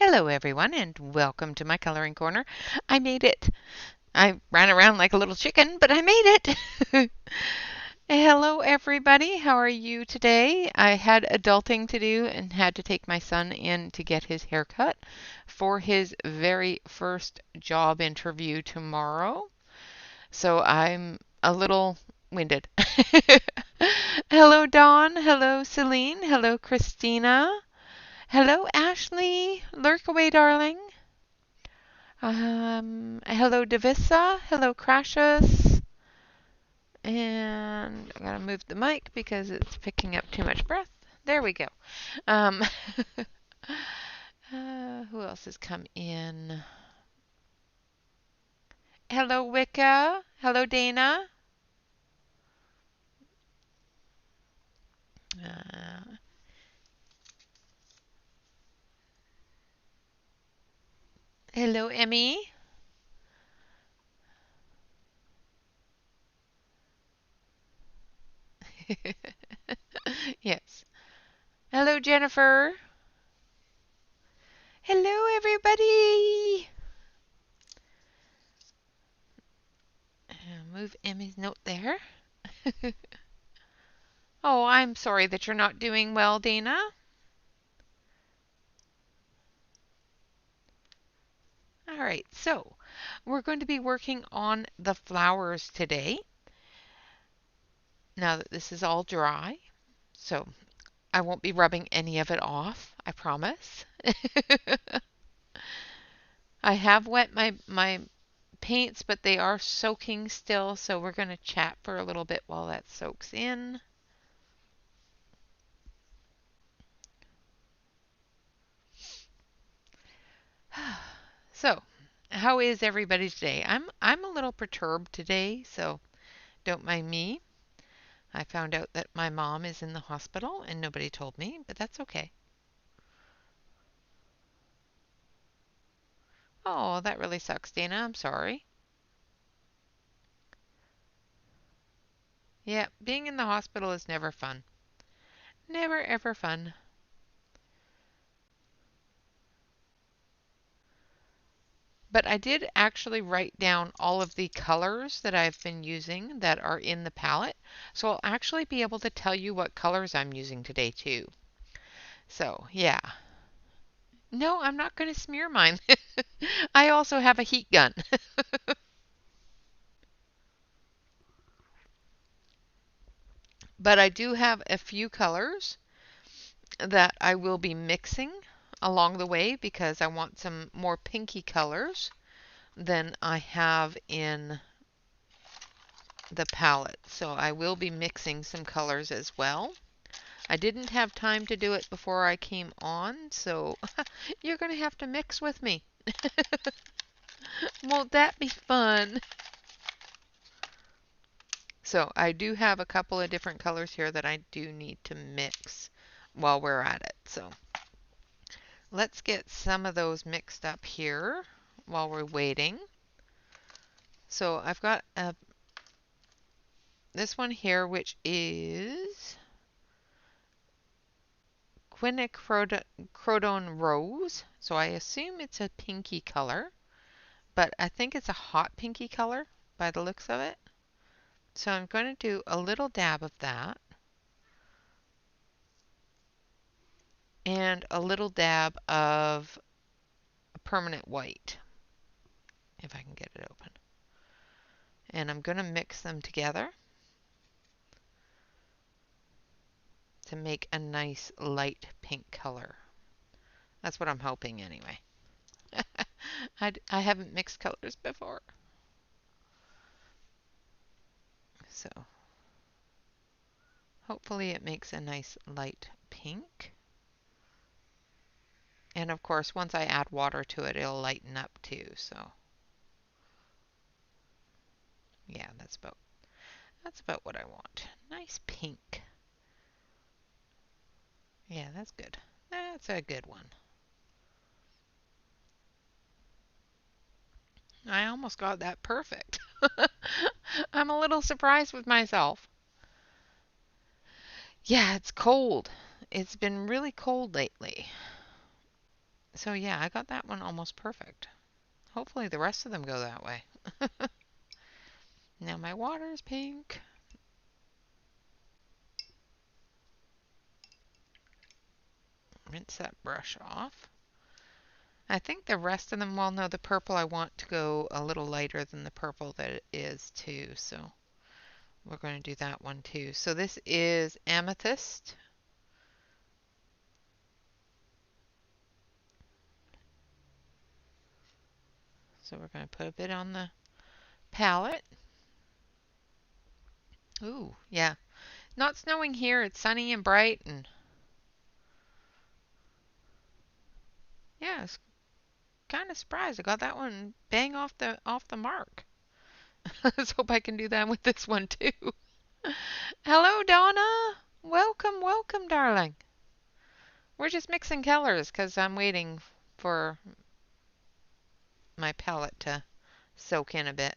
Hello everyone and welcome to my coloring corner. I made it. I ran around like a little chicken, but I made it. Hello everybody. How are you today? I had adulting to do and had to take my son in to get his haircut for his very first job interview tomorrow. So I'm a little winded. Hello Dawn. Hello Celine. Hello Christina. Hello, Ashley. Lurk away, darling. Hello, Davissa. Hello, Crassus. And I gotta move the mic because it's picking up too much breath. There we go. Um, who else has come in? Hello, Wicca. Hello, Dana. Uh, hello, Emmy. Yes. Hello, Jennifer. Hello, everybody. Move Emmy's note there. Oh, I'm sorry that you're not doing well, Dana. All right, so we're going to be working on the flowers today. Now that this is all dry, so I won't be rubbing any of it off, I promise. I have wet my paints, but they are soaking still, so we're going to chat for a little bit while that soaks in. So, how is everybody today? I'm a little perturbed today, so don't mind me. I found out that my mom is in the hospital and nobody told me, but that's okay. Oh, that really sucks, Dana. I'm sorry. Yeah, being in the hospital is never fun. Never ever fun. But I did actually write down all of the colors that I've been using that are in the palette. So I'll actually be able to tell you what colors I'm using today too. So, yeah. No, I'm not going to smear mine. I also have a heat gun. But I do have a few colors that I will be mixing along the way because I want some more pinky colors than I have in the palette. So I will be mixing some colors as well. I didn't have time to do it before I came on, so you're going to have to mix with me. Won't that be fun? So I do have a couple of different colors here that I do need to mix while we're at it. So let's get some of those mixed up here while we're waiting. So I've got this one here, which is Quinacridone Rose. So I assume it's a pinky color, but I think it's a hot pinky color by the looks of it. So I'm going to do a little dab of that and a little dab of permanent white, if I can get it open. And I'm going to mix them together to make a nice light pink color. That's what I'm hoping anyway. I haven't mixed colors before. So hopefully it makes a nice light pink. And of course, once I add water to it, it'll lighten up too. So yeah, that's about what I want. Nice pink. Yeah, that's good. That's a good one. I almost got that perfect. I'm a little surprised with myself. Yeah, it's cold. It's been really cold lately. So yeah, I got that one almost perfect. Hopefully the rest of them go that way. Now my water is pink. Rinse that brush off. I think the rest of them, well, no, the purple I want to go a little lighter than the purple that it is too. So we're going to do that one too. So this is amethyst. So we're going to put a bit on the palette. Ooh, yeah. Not snowing here. It's sunny and bright, and yeah, I was kind of surprised. I got that one bang off the mark. Let's hope I can do that with this one too. Hello, Donna. Welcome, welcome, darling. We're just mixing colors because I'm waiting for my palette to soak in a bit.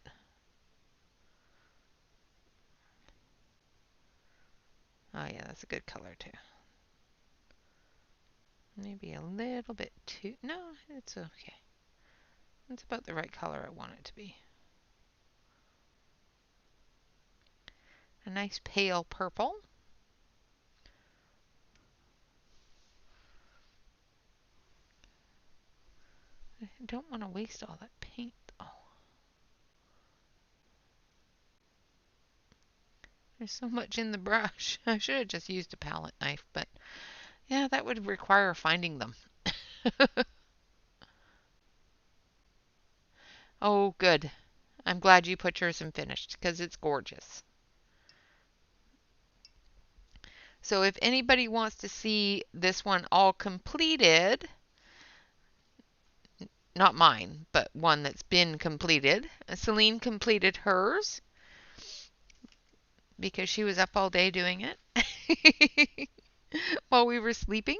Oh yeah, that's a good color too. Maybe a little bit too. No, it's okay. It's about the right color I want it to be. A nice pale purple. I don't want to waste all that paint though. There's so much in the brush. I should have just used a palette knife, but yeah, that would require finding them. Oh, good. I'm glad you put yours in finished because it's gorgeous. So if anybody wants to see this one all completed, not mine, but one that's been completed, Celine completed hers because she was up all day doing it while we were sleeping.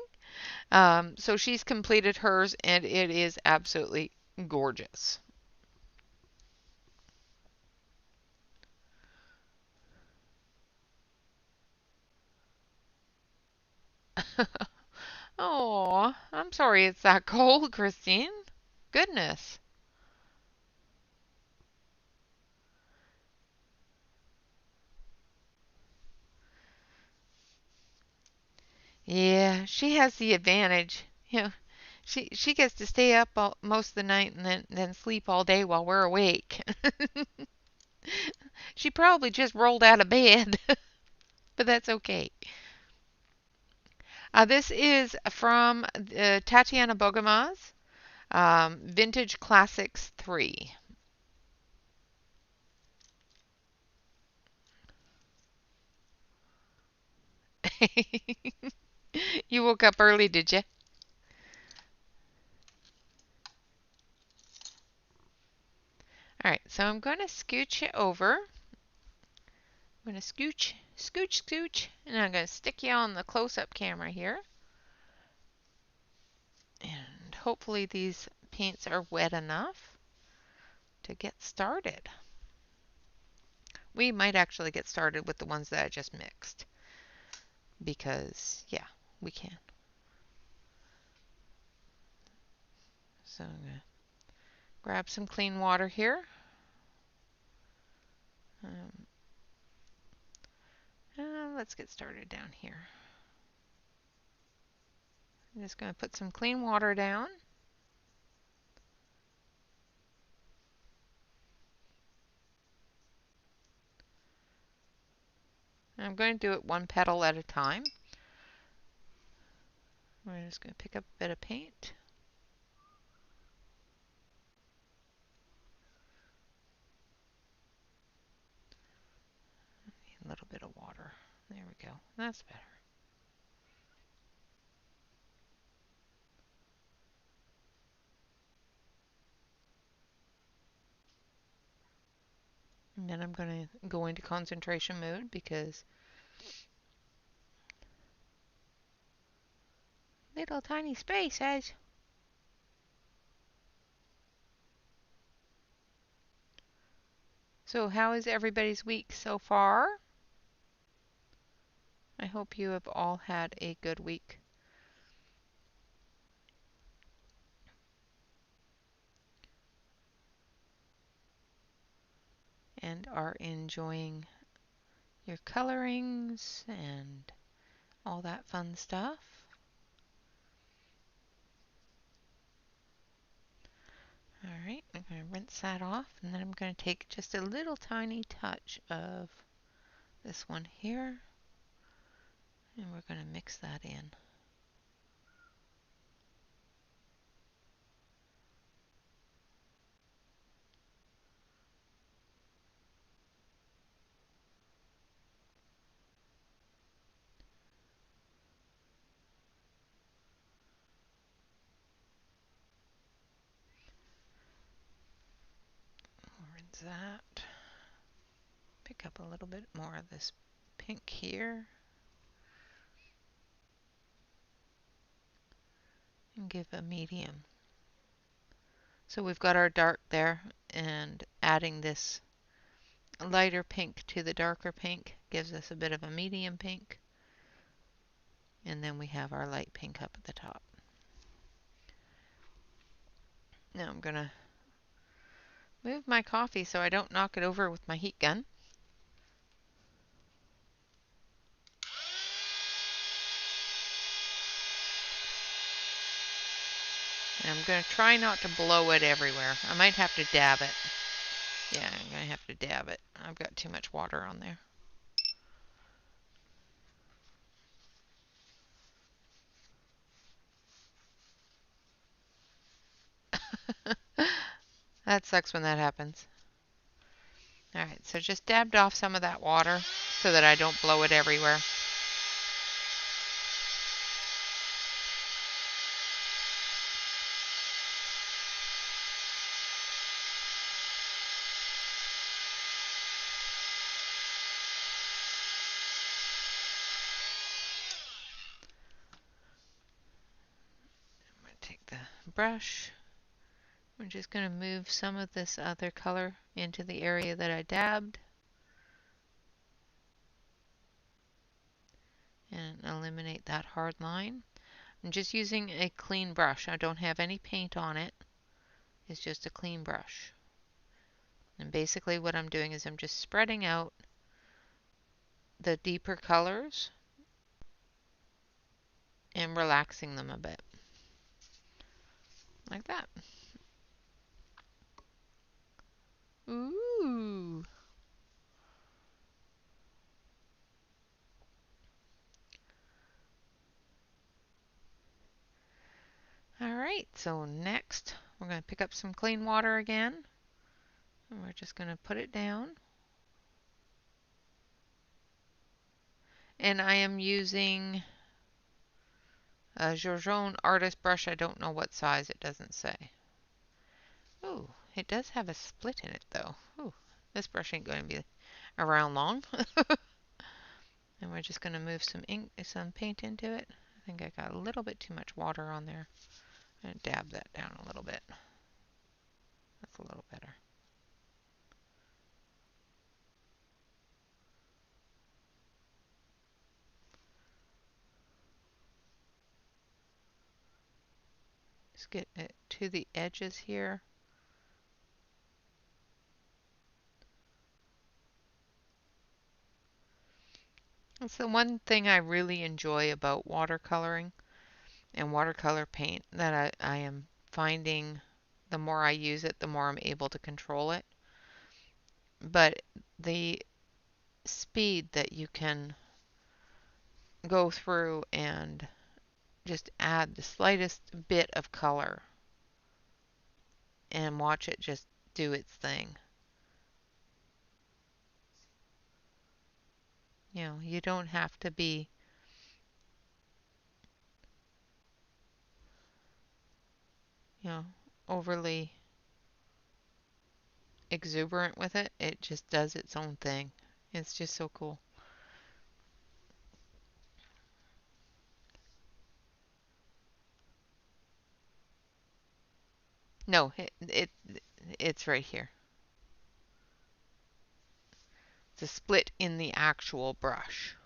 So she's completed hers and it is absolutely gorgeous. Oh, I'm sorry it's that cold, Christine. Goodness. Yeah, she has the advantage. You know, she gets to stay up most of the night and then sleep all day while we're awake. She probably just rolled out of bed, but that's okay. This is from Tatiana Bogama's Vintage Classics 3. You woke up early, did you? All right, so I'm going to scooch it over. I'm going to scooch, scooch, scooch, and I'm going to stick you on the close-up camera here. And hopefully these paints are wet enough to get started. We might actually get started with the ones that I just mixed because, yeah, we can. So I'm going to grab some clean water here. Um, let's get started down here. I'm just going to put some clean water down. I'm going to do it one petal at a time. We're just going to pick up a bit of paint. A little bit of water. There we go. That's better. And then I'm going to go into concentration mode because little tiny spaces. So how is everybody's week so far? I hope you have all had a good week. and are enjoying your colorings and all that fun stuff. Alright, I'm going to rinse that off, and then I'm going to take just a little tiny touch of this one here, and we're going to mix that in. Rinse that. Pick up a little bit more of this pink here. And give a medium. So we've got our dark there, and adding this lighter pink to the darker pink gives us a bit of a medium pink. And then we have our light pink up at the top. Now I'm going to move my coffee so I don't knock it over with my heat gun. And I'm going to try not to blow it everywhere. I might have to dab it. Yeah, I'm going to have to dab it. I've got too much water on there. That sucks when that happens. Alright, so just dabbed off some of that water so that I don't blow it everywhere. I'm going to take the brush. I'm just going to move some of this other color into the area that I dabbed and eliminate that hard line. I'm just using a clean brush. I don't have any paint on it. It's just a clean brush. And basically what I'm doing is I'm just spreading out the deeper colors and relaxing them a bit. Like that. Ooh. Alright, so next we're going to pick up some clean water again. And we're just going to put it down. And I am using a Jourjon artist brush. I don't know what size, it doesn't say. Ooh, it does have a split in it though. Ooh, this brush ain't going to be around long. And we're just going to move some paint into it. I think I got a little bit too much water on there. I'm going to dab that down a little bit. That's a little better. Just get it to the edges here. That's the one thing I really enjoy about watercoloring and watercolor paint, that I am finding the more I use it, the more I'm able to control it. But the speed that you can go through and just add the slightest bit of color and watch it just do its thing. You know, you don't have to be, you know, overly exuberant with it. It just does its own thing. It's just so cool. No, it's right here. It's a split in the actual brush.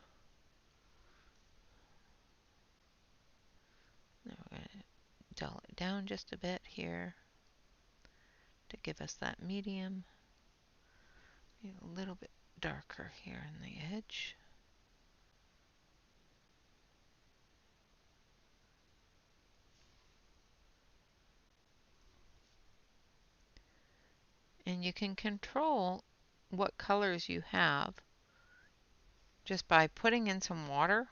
Now we're going to dull it down just a bit here to give us that medium. A little bit darker here on the edge. And you can control what colors you have just by putting in some water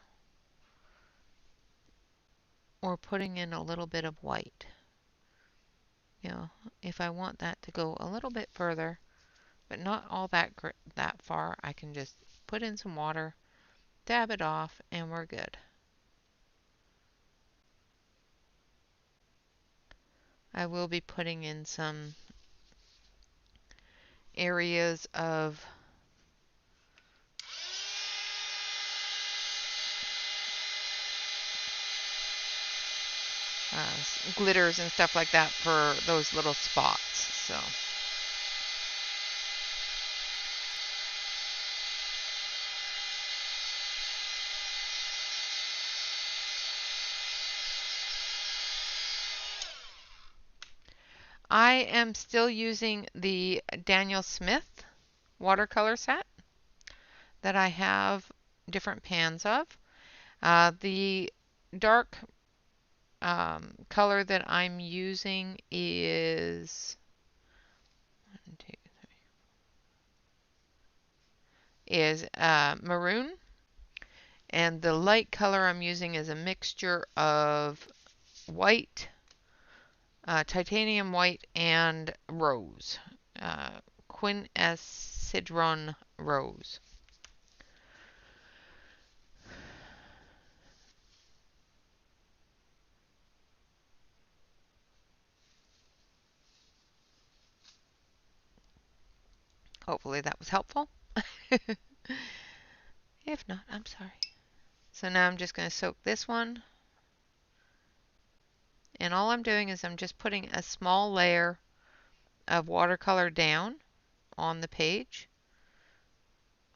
or putting in a little bit of white. You know, if I want that to go a little bit further, but not all that far, I can just put in some water, dab it off, and we're good. I will be putting in some areas of glitters and stuff like that for those little spots. So I am still using the Daniel Smith watercolor set that I have different pans of. The dark color that I'm using is maroon, and the light color I'm using is a mixture of white, titanium white, and rose, quinacridone rose. Hopefully that was helpful. If not, I'm sorry. So now I'm just going to soak this one. And all I'm doing is I'm just putting a small layer of watercolor down on the page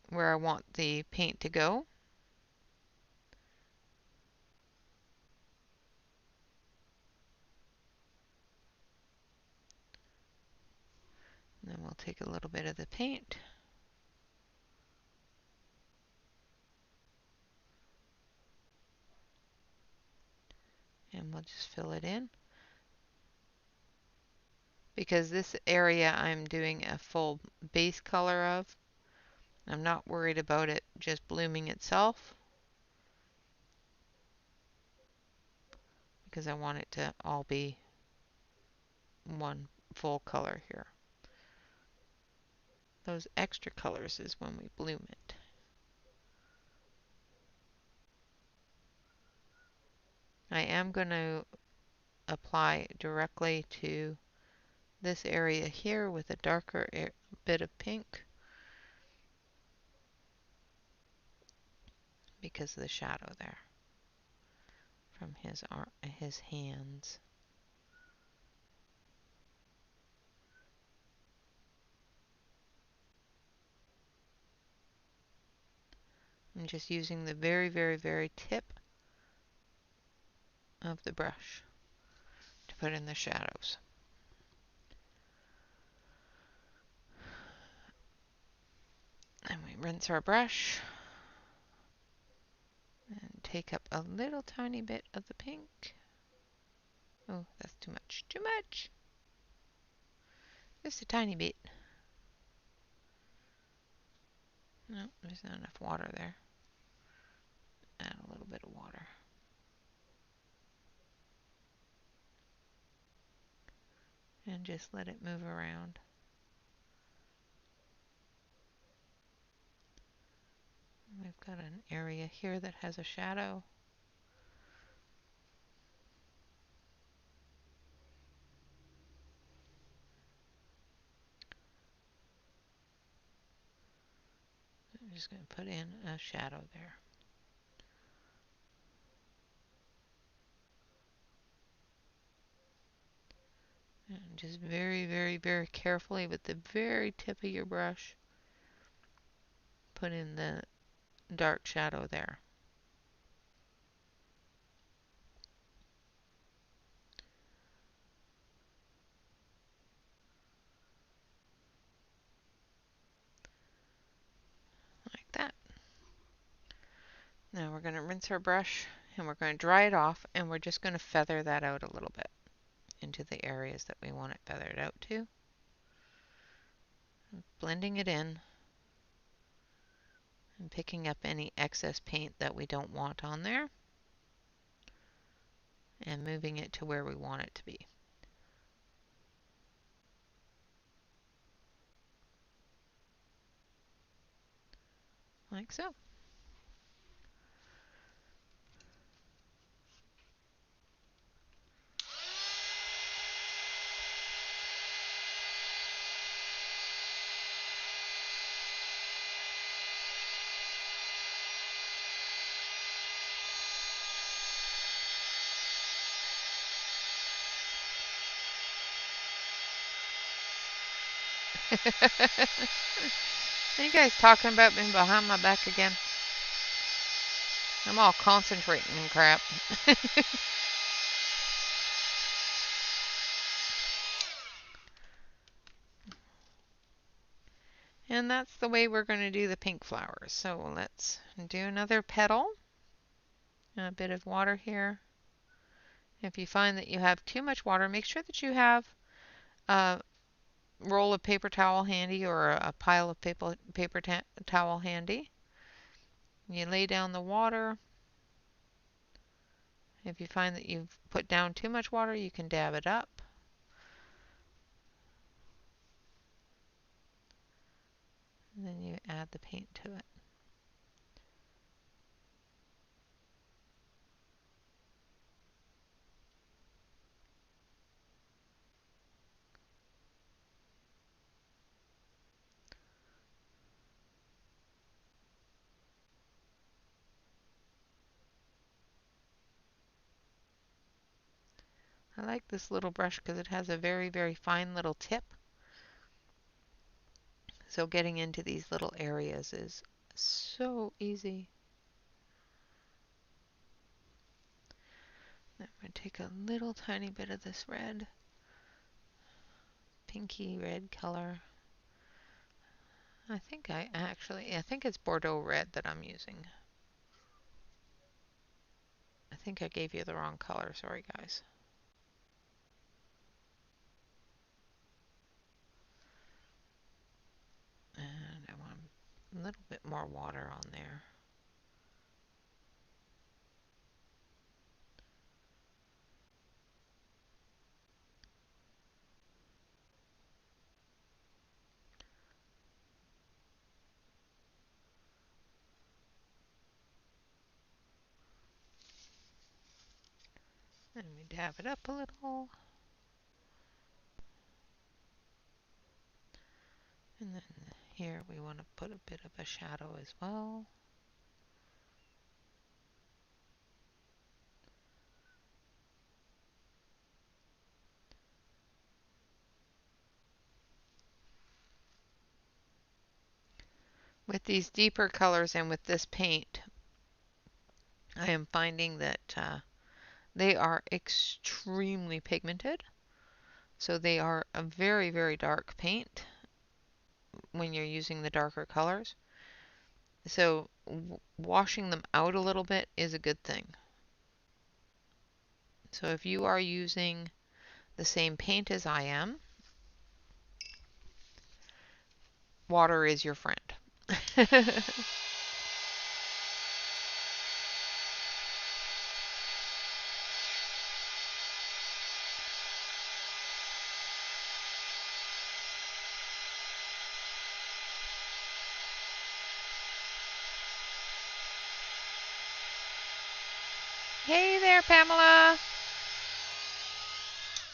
where I want the paint to go. And then we'll take a little bit of the paint. And we'll just fill it in. Because this area I'm doing a full base color of. I'm not worried about it just blooming itself, because I want it to all be one full color here. Those extra colors is when we bloom it. I am going to apply directly to this area here with a darker bit of pink because of the shadow there from his hands. I'm just using the very, very, very tip of the brush to put in the shadows. And we rinse our brush and take up a little tiny bit of the pink. Oh, that's too much. Too much! Just a tiny bit. No, there's not enough water there. Add a little bit of water. And just let it move around. We've got an area here that has a shadow. I'm just going to put in a shadow there. And just very, very, very carefully with the very tip of your brush, put in the dark shadow there. Now we're going to rinse our brush and we're going to dry it off, and we're just going to feather that out a little bit into the areas that we want it feathered out to. Blending it in and picking up any excess paint that we don't want on there and moving it to where we want it to be. Like so. Are you guys talking about me behind my back again? I'm all concentrating and crap. And that's the way we're going to do the pink flowers. So let's do another petal. A bit of water here. If you find that you have too much water, make sure that you have a roll of paper towel handy or a pile of paper towel handy. You lay down the water. If you find that you've put down too much water, you can dab it up. And then you add the paint to it. I like this little brush because it has a very, very fine little tip. So getting into these little areas is so easy. I'm going to take a little tiny bit of this red, pinky red color. I think it's Bordeaux red that I'm using. I think I gave you the wrong color. Sorry, guys. And I want a little bit more water on there. And we dab it up a little. And then here we want to put a bit of a shadow as well. With these deeper colors and with this paint, I am finding that they are extremely pigmented. So they are a very, very dark paint when you're using the darker colors. So washing them out a little bit is a good thing. So if you are using the same paint as I am, water is your friend. Hey there, Pamela.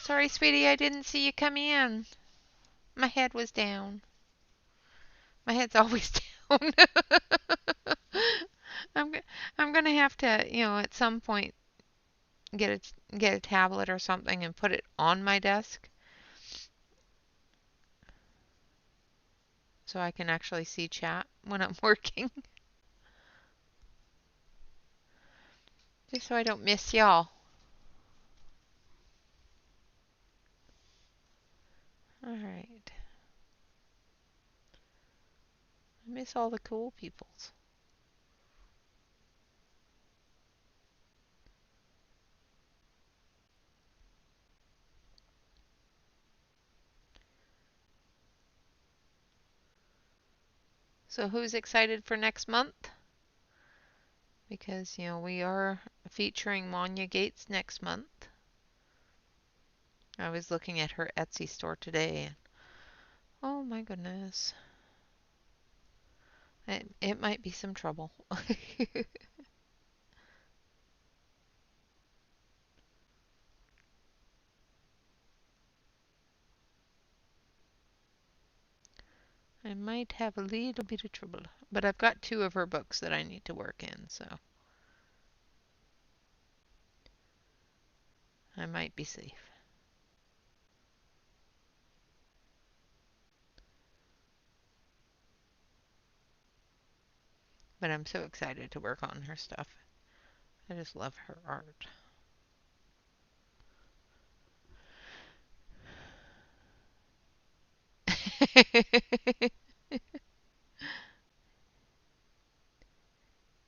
Sorry, sweetie, I didn't see you come in. My head was down. My head's always down. I'm I'm gonna have to, at some point get a tablet or something and put it on my desk so I can actually see chat when I'm working. Just so I don't miss y'all. Alright. I miss all the cool peoples. So who's excited for next month? Because, you know, we are featuring Monya Gates next month. I was looking at her Etsy store today and oh my goodness. It might be some trouble. I might have a little bit of trouble. But I've got 2 of her books that I need to work in, so I might be safe. But I'm so excited to work on her stuff. I just love her art.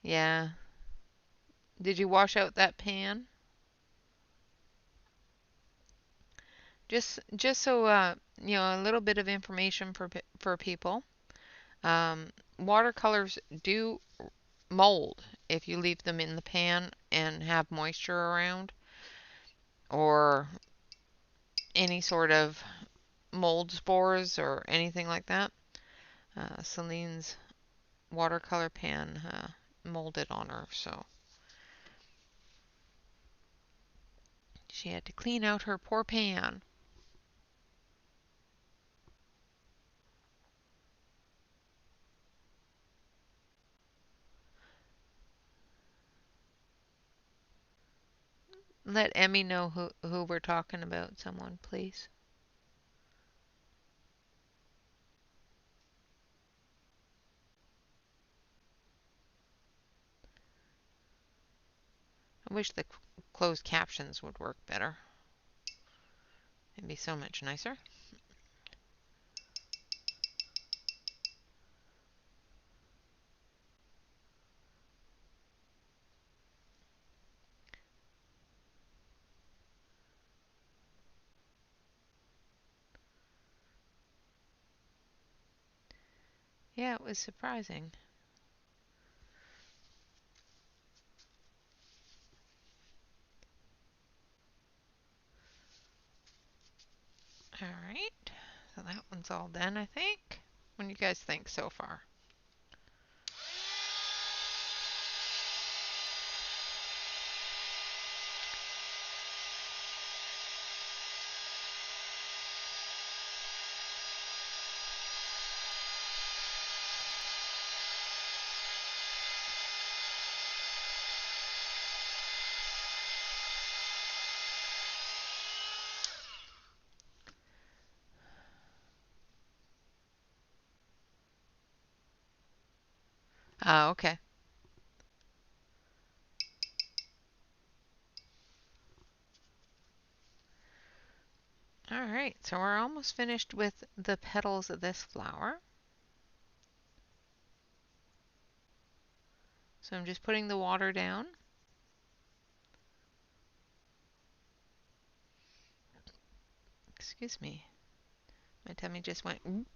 Yeah. Did you wash out that pan? Just so you know, a little bit of information for people. Watercolors do mold if you leave them in the pan and have moisture around or any sort of mold spores or anything like that. Celine's watercolor pan molded on her, so she had to clean out her poor pan. Let Emmy know who we're talking about, someone, please. I wish the closed captions would work better. It'd be so much nicer. Yeah, it was surprising. Alright, so that one's all done, I think. What do you guys think so far? Okay. Alright, so we're almost finished with the petals of this flower. So I'm just putting the water down. Excuse me. My tummy just went. Oop.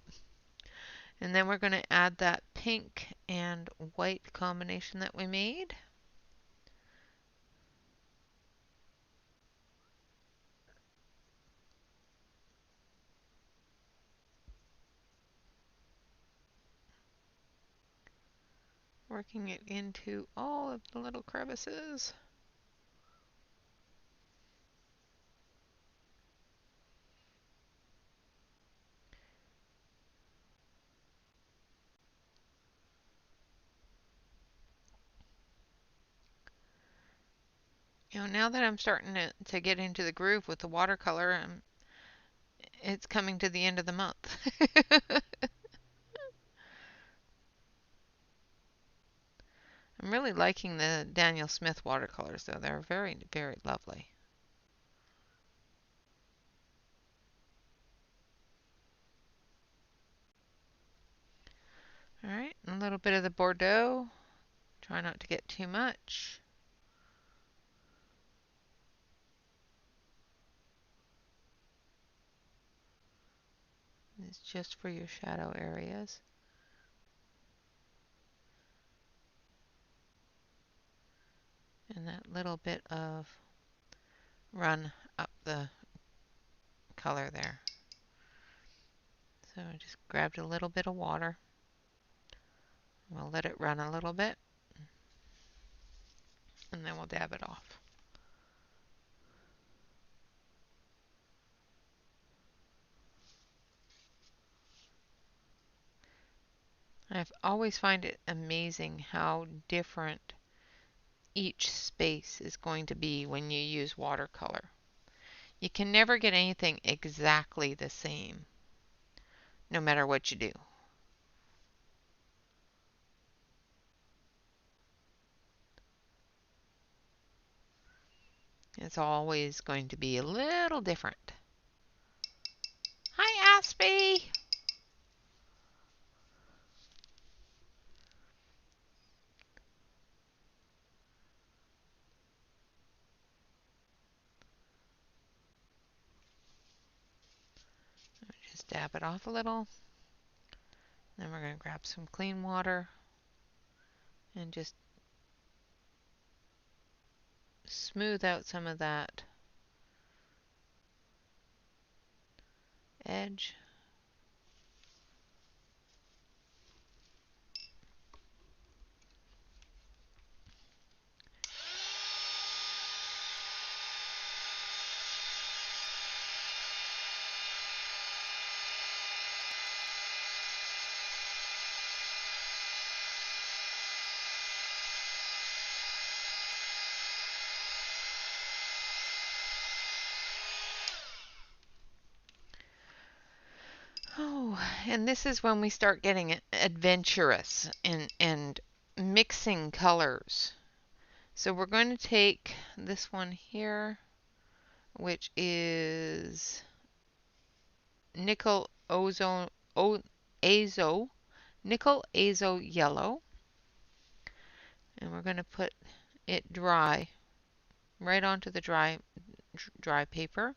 And then we're going to add that pink and white combination that we made. Working it into all of the little crevices. You know, now that I'm starting to get into the groove with the watercolor, it's coming to the end of the month. I'm really liking the Daniel Smith watercolors, though. They're very, very lovely. All right, a little bit of the Bordeaux. Try not to get too much. It's just for your shadow areas. And that little bit of run up the color there. So I just grabbed a little bit of water. We'll let it run a little bit, and then we'll dab it off. I always find it amazing how different each space is going to be when you use watercolor. You can never get anything exactly the same, no matter what you do. It's always going to be a little different. Hi, Aspie! Just dab it off a little. Then we're going to grab some clean water and just smooth out some of that edge. Oh, and this is when we start getting adventurous and mixing colors. So we're going to take this one here, which is nickel nickel azo yellow, and we're going to put it dry right onto the dry paper.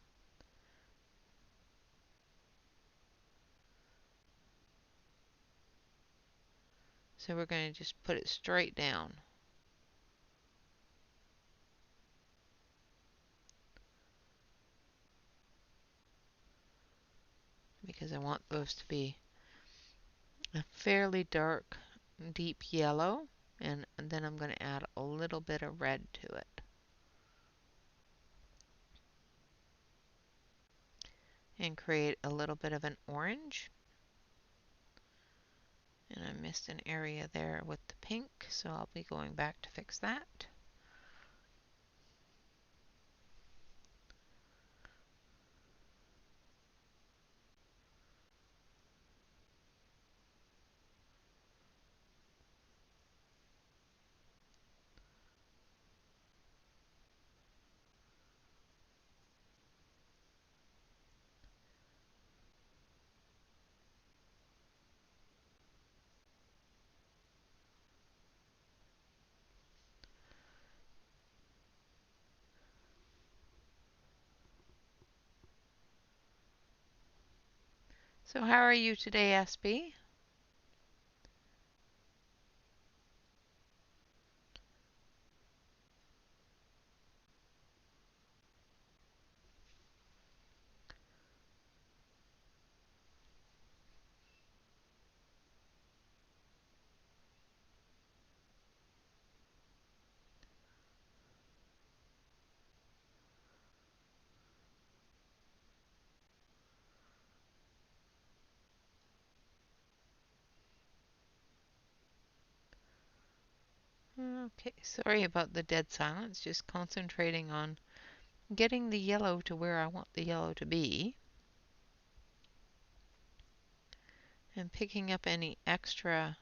So we're going to just put it straight down. Because I want those to be a fairly dark, deep yellow, and then I'm going to add a little bit of red to it. And create a little bit of an orange. And I missed an area there with the pink, so I'll be going back to fix that. So how are you today, SB? Okay, sorry about the dead silence, just concentrating on getting the yellow to where I want the yellow to be. And picking up any extra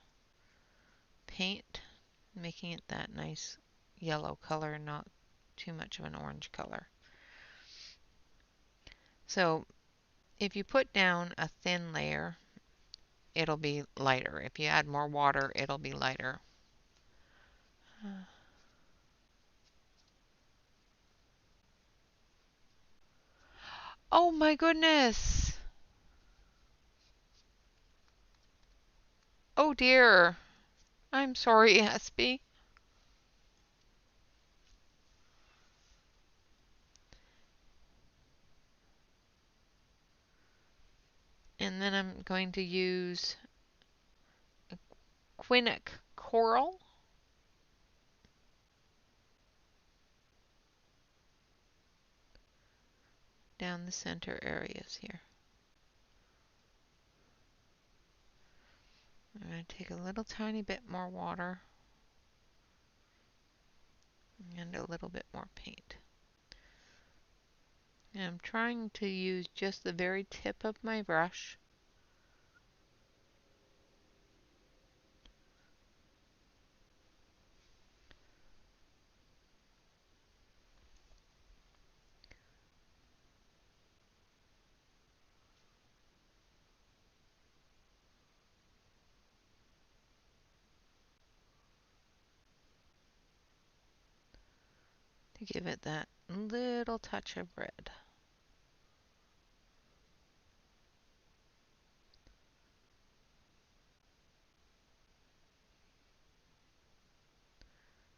paint, making it that nice yellow color, not too much of an orange color. So if you put down a thin layer, it'll be lighter. If you add more water, it'll be lighter. Oh my goodness! Oh dear! I'm sorry, Aspie. And then I'm going to use Quinnock Coral. Down the center areas here. I'm going to take a little tiny bit more water and a little bit more paint. And I'm trying to use just the very tip of my brush to give it that little touch of red.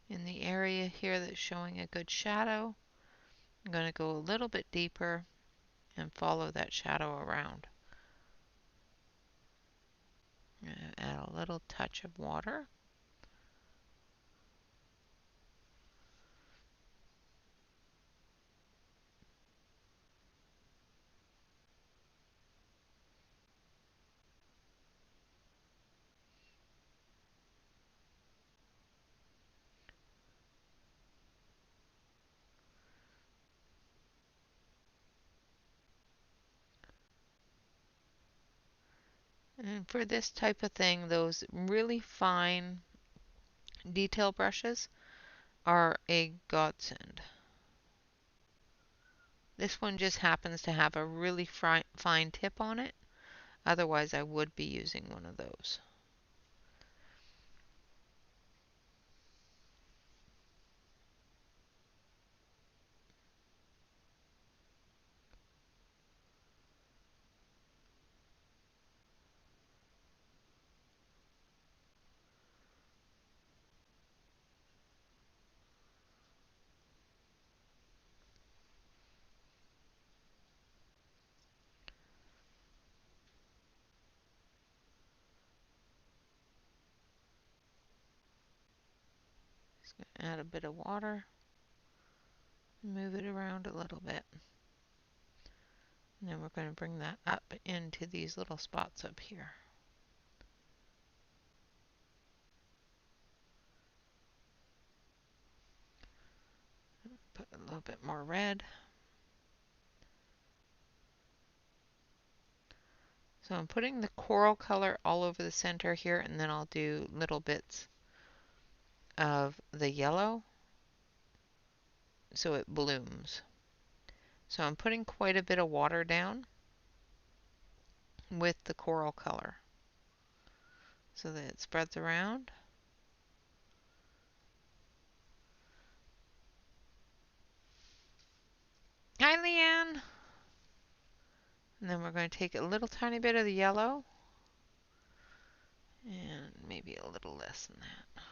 In the area here that's showing a good shadow, I'm going to go a little bit deeper and follow that shadow around. Add a little touch of water. And for this type of thing, those really fine detail brushes are a godsend. This one just happens to have a really fine tip on it. Otherwise, I would be using one of those. Just going to add a bit of water, move it around a little bit. And then we're going to bring that up into these little spots up here. Put a little bit more red. So I'm putting the coral color all over the center here, and then I'll do little bits of the yellow so it blooms. So I'm putting quite a bit of water down with the coral color so that it spreads around. Hi, Leanne! And then we're going to take a little tiny bit of the yellow and maybe a little less than that.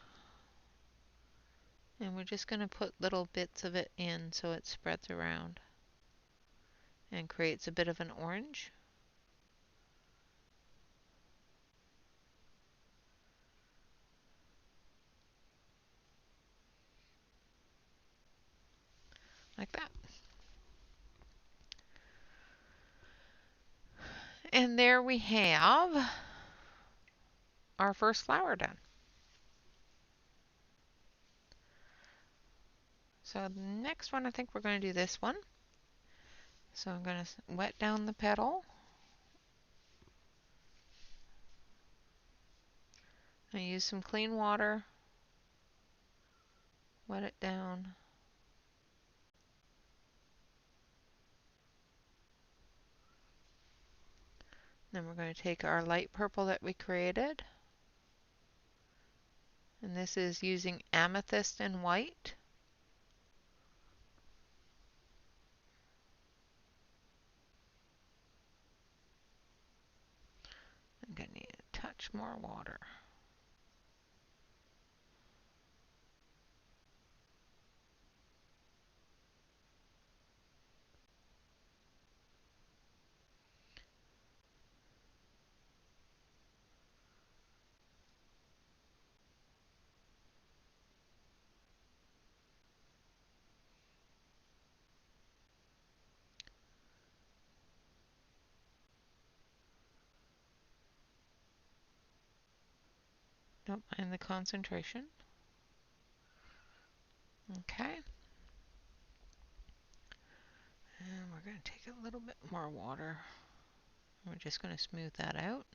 And we're just going to put little bits of it in so it spreads around and creates a bit of an orange. Like that. And there we have our first flower done. So the next one, I think we're going to do this one. So I'm going to wet down the petal. I use some clean water, wet it down. Then we're going to take our light purple that we created. And this is using amethyst and white. I'm going to need a touch more water. Don't mind the concentration. Okay. And we're going to take a little bit more water. We're just going to smooth that out.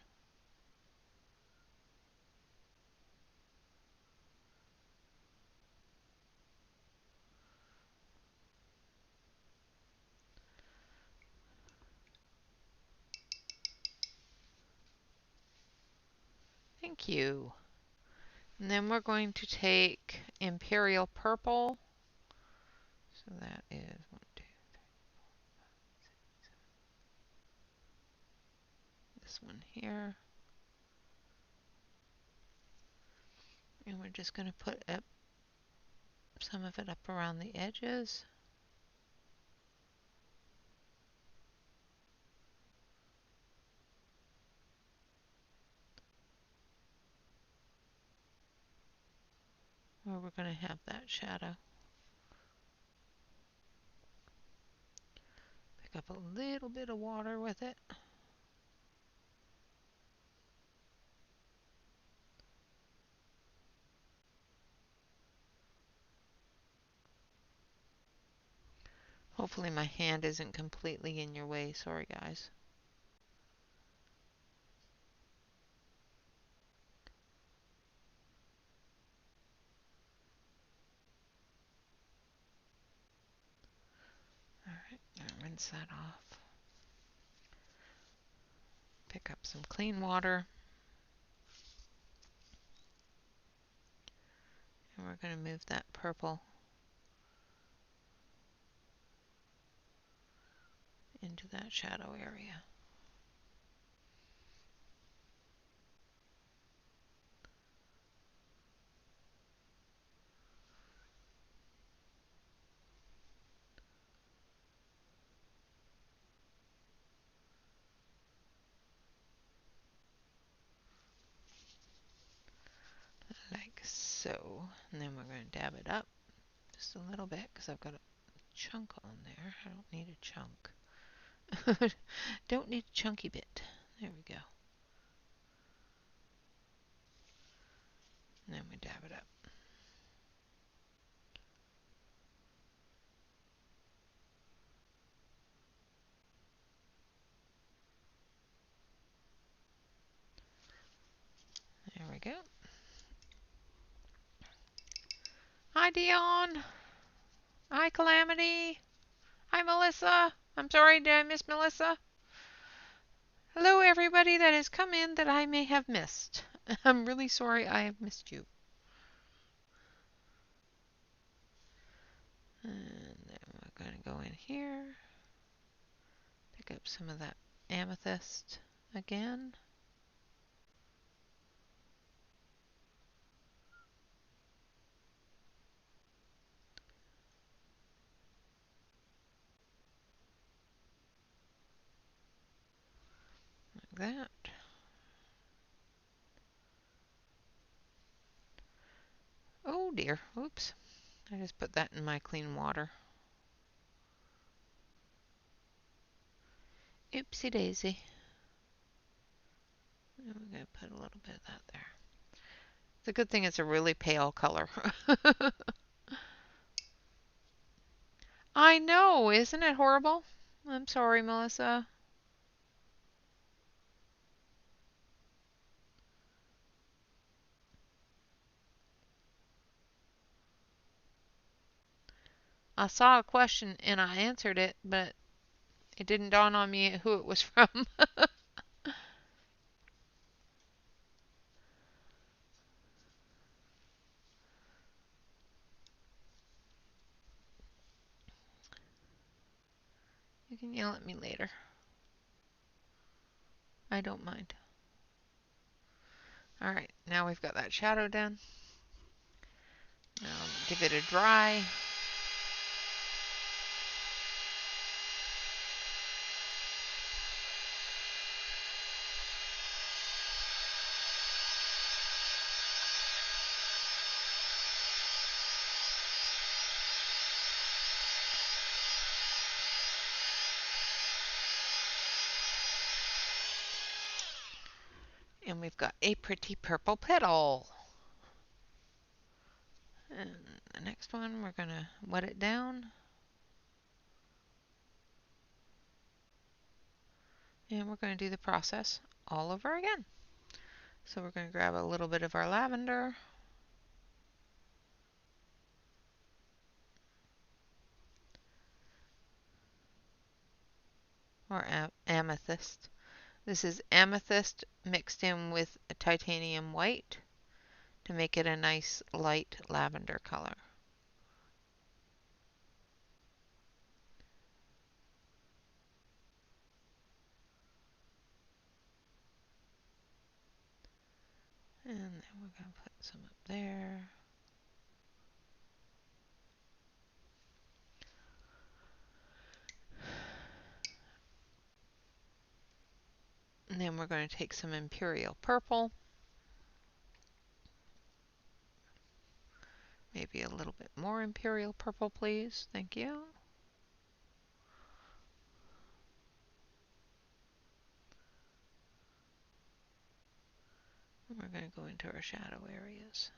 Thank you. And then we're going to take Imperial Purple. So that is 1, 2, 3, 4, 5, 6, 7. This one here. And we're just going to put up some of it up around the edges. Where we're going to have that shadow. Pick up a little bit of water with it. Hopefully my hand isn't completely in your way. Sorry, guys. Alright, now rinse that off. Pick up some clean water. And we're going to move that purple into that shadow area. Like so. And then we're going to dab it up just a little bit because I've got a chunk on there. I don't need a chunk. Don't need a chunky bit. There we go. And then we dab it up. There we go. Hi, Dion. Hi, Calamity. Hi, Melissa. I'm sorry, did I miss Melissa? Hello, everybody that has come in that I may have missed. I'm really sorry I have missed you. And then we're going to go in here. Pick up some of that amethyst again. Like that. Oh dear, oops. I just put that in my clean water. Oopsie daisy. And we're going to put a little bit of that there. It's a good thing it's a really pale color. I know, isn't it horrible? I'm sorry, Melissa. I saw a question and I answered it, but it didn't dawn on me who it was from. You can yell at me later. I don't mind. Alright, now we've got that shadow done. Now give it a dry. And we've got a pretty purple petal. And the next one, we're going to wet it down. And we're going to do the process all over again. So we're going to grab a little bit of our lavender. Or amethyst. This is amethyst mixed in with a titanium white to make it a nice light lavender color. And then we're going to put some up there. And then we're going to take some imperial purple. Maybe a little bit more imperial purple, please. Thank you. We're going to go into our shadow areas.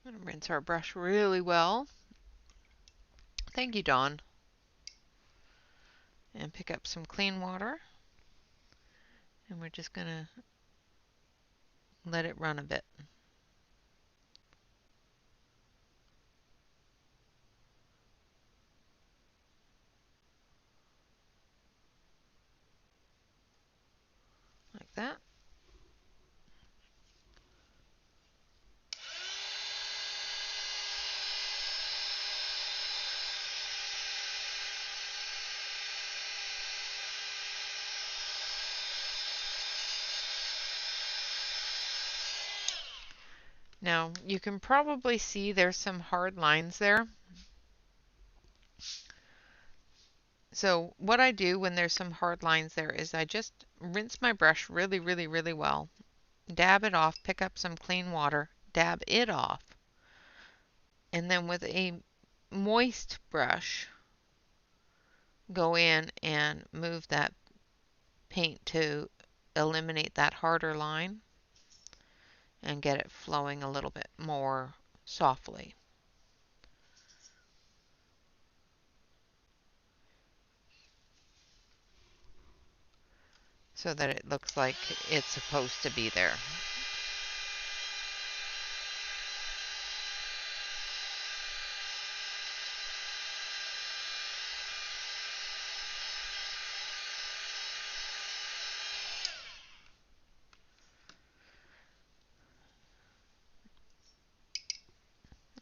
I'm going to rinse our brush really well. Thank you, Dawn. And pick up some clean water. And we're just going to let it run a bit. Like that. Now, you can probably see there's some hard lines there. So what I do when there's some hard lines there is I just rinse my brush really, really, really well, dab it off, pick up some clean water, dab it off, and then with a moist brush, go in and move that paint to eliminate that harder line and get it flowing a little bit more softly. So that it looks like it's supposed to be there.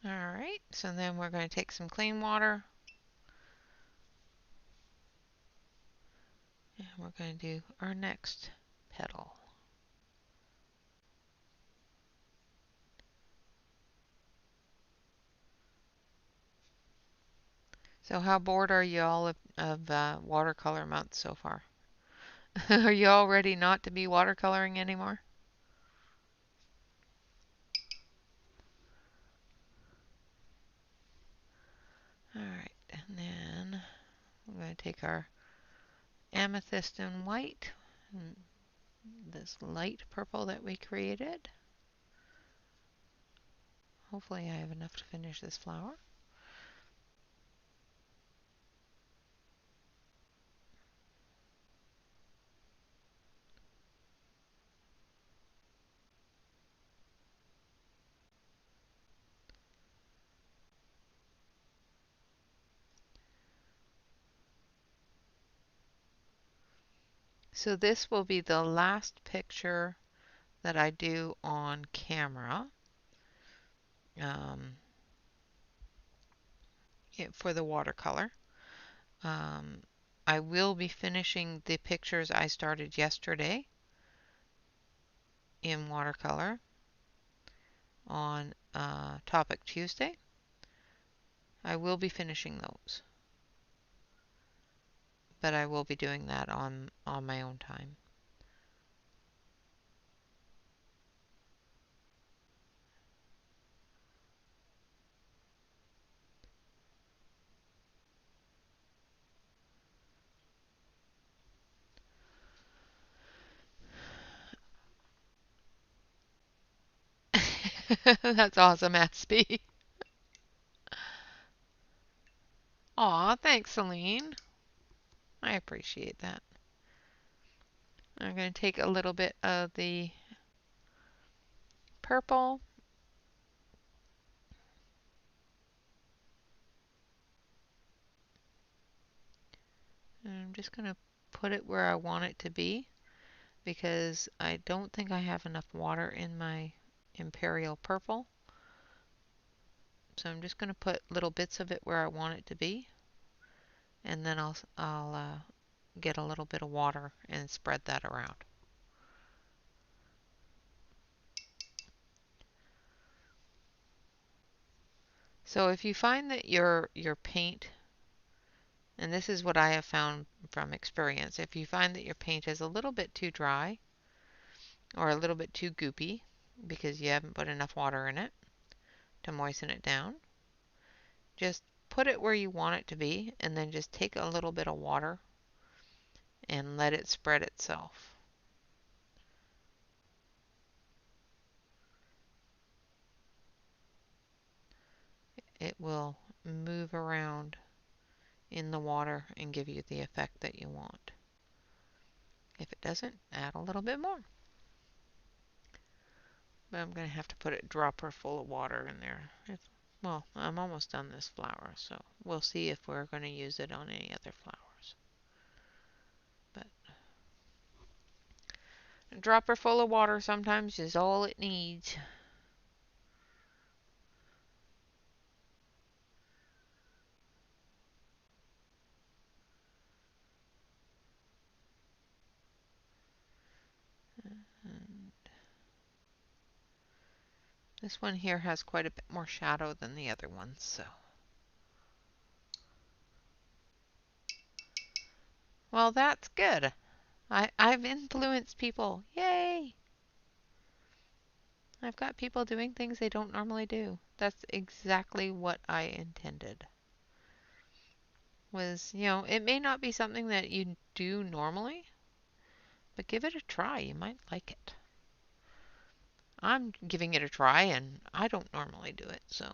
Alright, so then we're going to take some clean water and we're going to do our next petal. So how bored are you all of watercolor month so far? Are you all ready not to be watercoloring anymore? Alright, and then we're going to take our amethyst and white, and this light purple that we created. Hopefully I have enough to finish this flower. So this will be the last picture that I do on camera for the watercolor. I will be finishing the pictures I started yesterday in watercolor on Topic Tuesday. I will be finishing those. but I will be doing that on my own time. That's awesome, Aspie. Aw, thanks, Celine. I appreciate that. I'm going to take a little bit of the purple. And I'm just going to put it where I want it to be because I don't think I have enough water in my Imperial Purple. So I'm just going to put little bits of it where I want it to be. And then I'll get a little bit of water and spread that around. So if you find that your paint, and this is what I have found from experience, if you find that your paint is a little bit too dry or a little bit too goopy because you haven't put enough water in it to moisten it down, just put it where you want it to be and then just take a little bit of water and let it spread itself. It will move around in the water and give you the effect that you want. If it doesn't, add a little bit more. But I'm going to have to put a dropper full of water in there. Well, I'm almost done this flower, so we'll see if we're going to use it on any other flowers. But a dropper full of water sometimes is all it needs. And this one here has quite a bit more shadow than the other ones, so. Well, that's good. I've influenced people. Yay! I've got people doing things they don't normally do. That's exactly what I intended. It may not be something that you do normally, but give it a try. You might like it. I'm giving it a try, and I don't normally do it, so.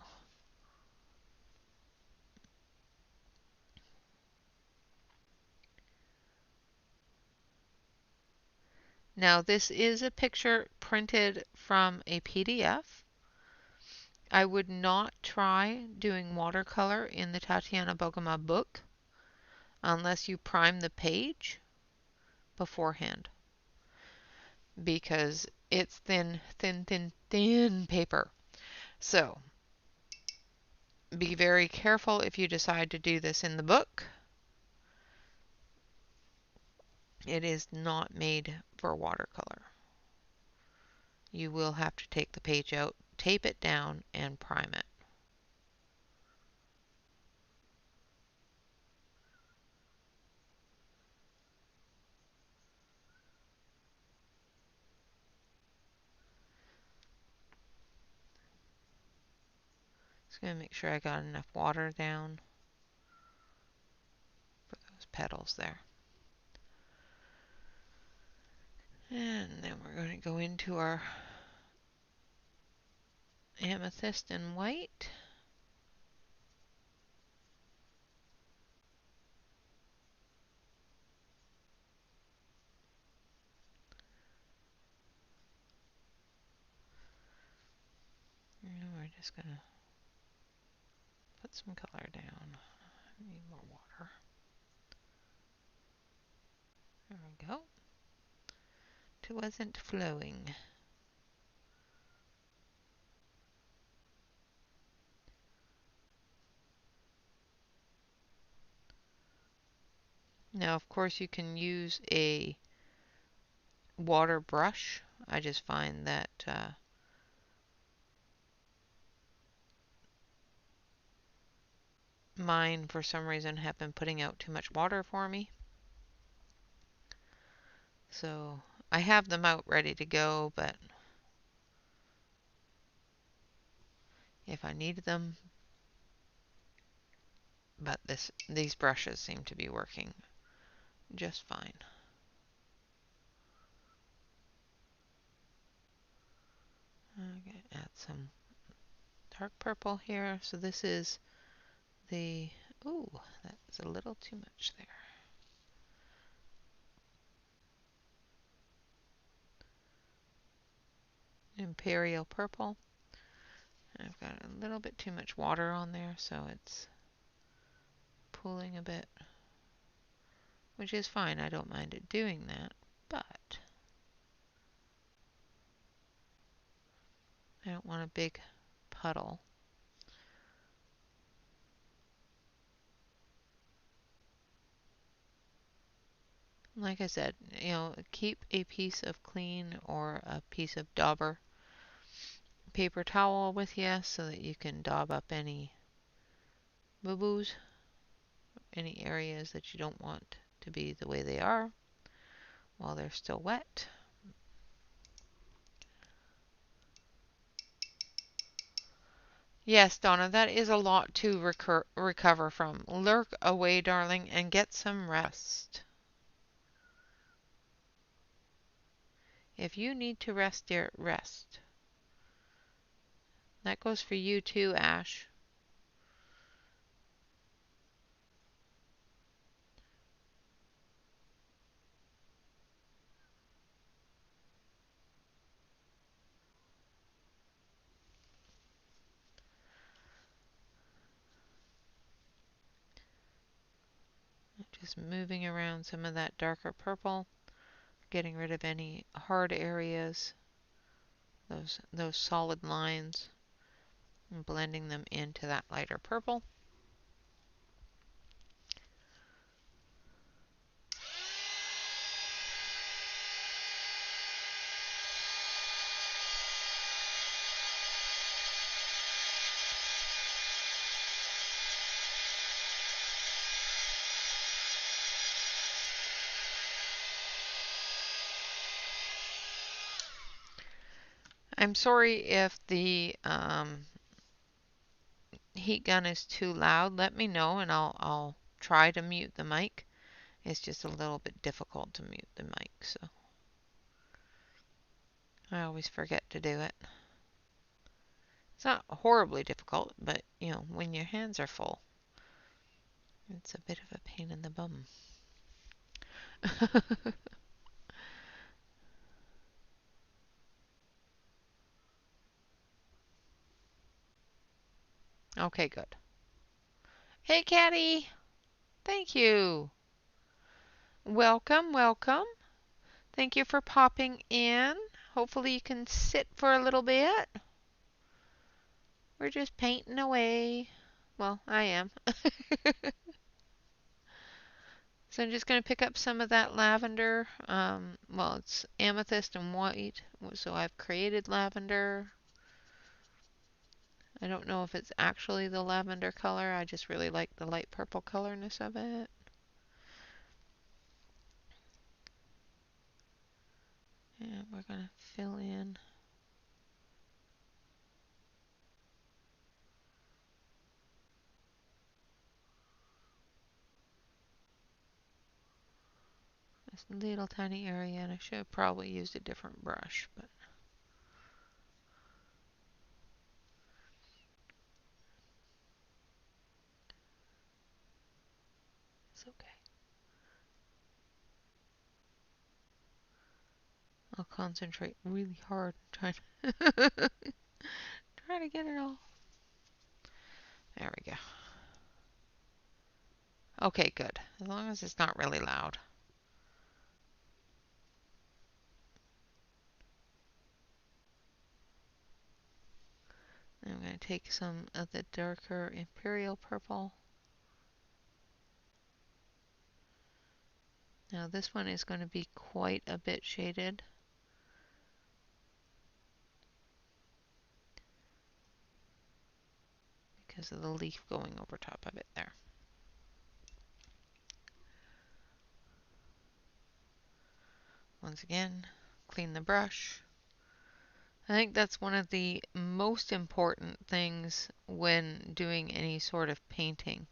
Now, this is a picture printed from a PDF. I would not try doing watercolor in the Tatiana Bogama book unless you prime the page beforehand because it's thin, thin, thin, thin paper. So be very careful if you decide to do this in the book. It is not made for watercolor. You will have to take the page out, tape it down, and prime it. Just going to make sure I got enough water down for those petals there. And then we're going to go into our amethyst and white. And we're just going to put some color down. I need more water. There we go. It wasn't flowing. Now, of course, you can use a water brush. I just find that mine, for some reason, have been putting out too much water for me. So I have them out ready to go, but if I needed them, but these brushes seem to be working just fine. I'm going to add some dark purple here. So this is the, ooh, that's a little too much there. Imperial purple. I've got a little bit too much water on there, so it's pooling a bit, which is fine. I don't mind it doing that, but I don't want a big puddle. Like I said, keep a piece of clean or a piece of dauber paper towel with you so that you can daub up any boo-boos, any areas that you don't want to be the way they are while they're still wet. Yes, Donna, that is a lot to recover from. Lurk away, darling, and get some rest. If you need to rest, dear, rest. That goes for you too, Ash. Just moving around some of that darker purple, getting rid of any hard areas, those solid lines, and blending them into that lighter purple. I'm sorry if the heat gun is too loud. Let me know and I'll try to mute the mic. It's just a little bit difficult to mute the mic, so I always forget to do it. It's not horribly difficult, but when your hands are full, it's a bit of a pain in the bum. Okay, good. Hey, Caddy. Thank you. Welcome, welcome. Thank you for popping in. Hopefully you can sit for a little bit. We're just painting away. Well, I am. So I'm just going to pick up some of that lavender. Well, it's amethyst and white, so I've created lavender. I don't know if it's actually the lavender color. I just really like the light purple colorness of it. And we're going to fill in this little tiny area, and I should have probably used a different brush, but it's okay. I'll concentrate really hard trying to try to get it all. There we go. Okay, good. As long as it's not really loud. I'm going to take some of the darker imperial purple. Now this one is going to be quite a bit shaded. Because of the leaf going over top of it there. Once again, clean the brush. I think that's one of the most important things when doing any sort of painting,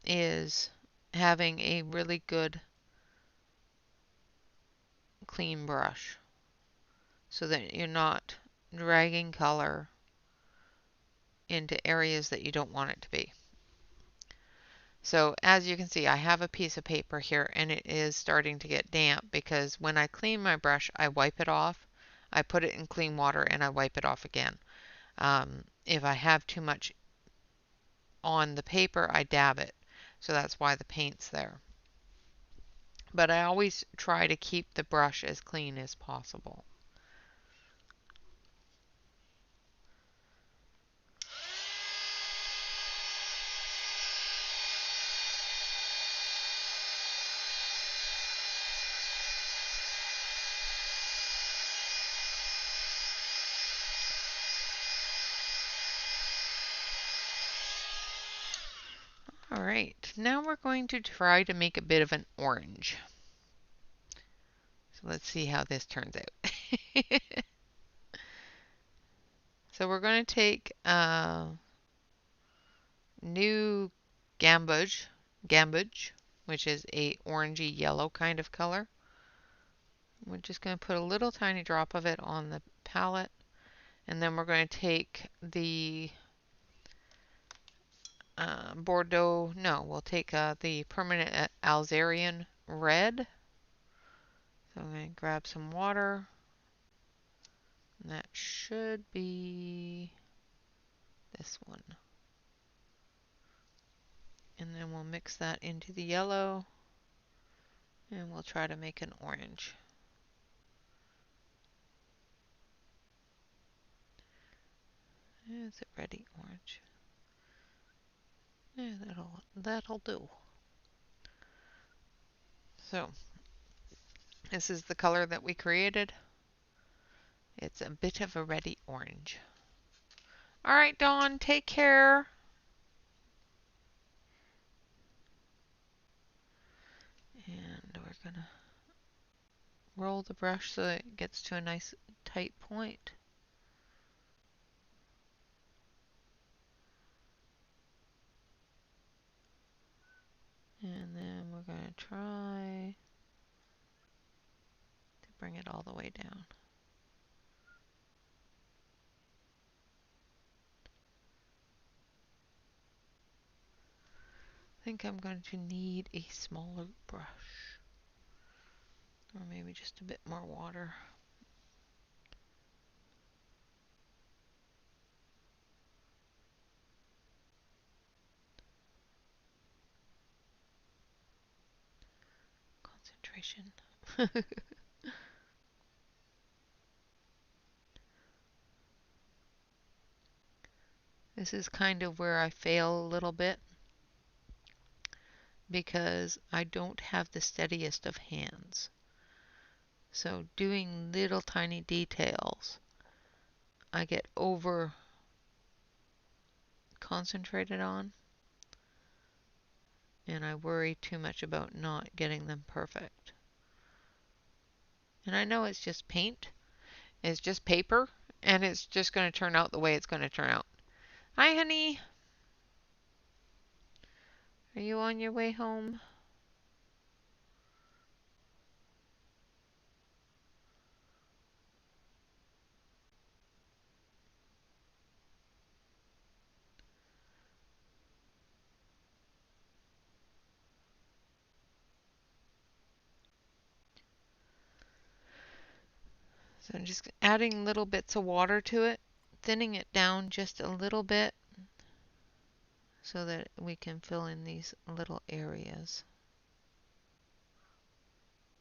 is having a really good clean brush so that you're not dragging color into areas that you don't want it to be. So as you can see, I have a piece of paper here and it is starting to get damp because when I clean my brush, I wipe it off. I put it in clean water and I wipe it off again. If I have too much on the paper, I dab it. So that's why the paint's there. But I always try to keep the brush as clean as possible. All right, now we're going to try to make a bit of an orange. So let's see how this turns out. So we're going to take new gamboge, which is a orangey yellow kind of color. We're just going to put a little tiny drop of it on the palette, and then we're going to take the Bordeaux, no, we'll take the permanent Alzerian red. So I'm going to grab some water, and that should be this one. And then we'll mix that into the yellow, and we'll try to make an orange. Is it ready orange? Yeah, that'll do. So this is the color that we created. It's a bit of a ready orange. All right, Dawn, take care. And we're gonna roll the brush so that it gets to a nice tight point. And then we're going to try to bring it all the way down. I think I'm going to need a smaller brush, or maybe just a bit more water. Concentration. This is kind of where I fail a little bit because I don't have the steadiest of hands. So doing little tiny details, I get over concentrated on, and I worry too much about not getting them perfect. And I know it's just paint, it's just paper, and it's just going to turn out the way it's going to turn out. Hi, honey. Are you on your way home? So I'm just adding little bits of water to it, thinning it down just a little bit so that we can fill in these little areas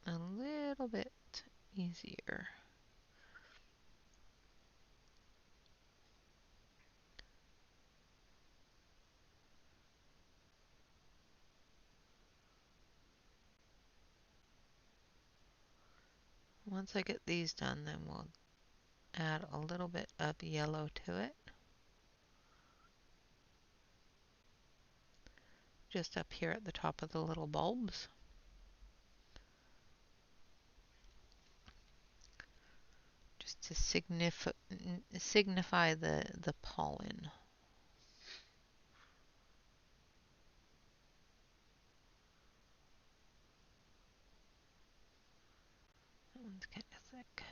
a little bit easier. Once I get these done, then we'll add a little bit of yellow to it. Just up here at the top of the little bulbs. to signify the pollen. That one's kind of thick.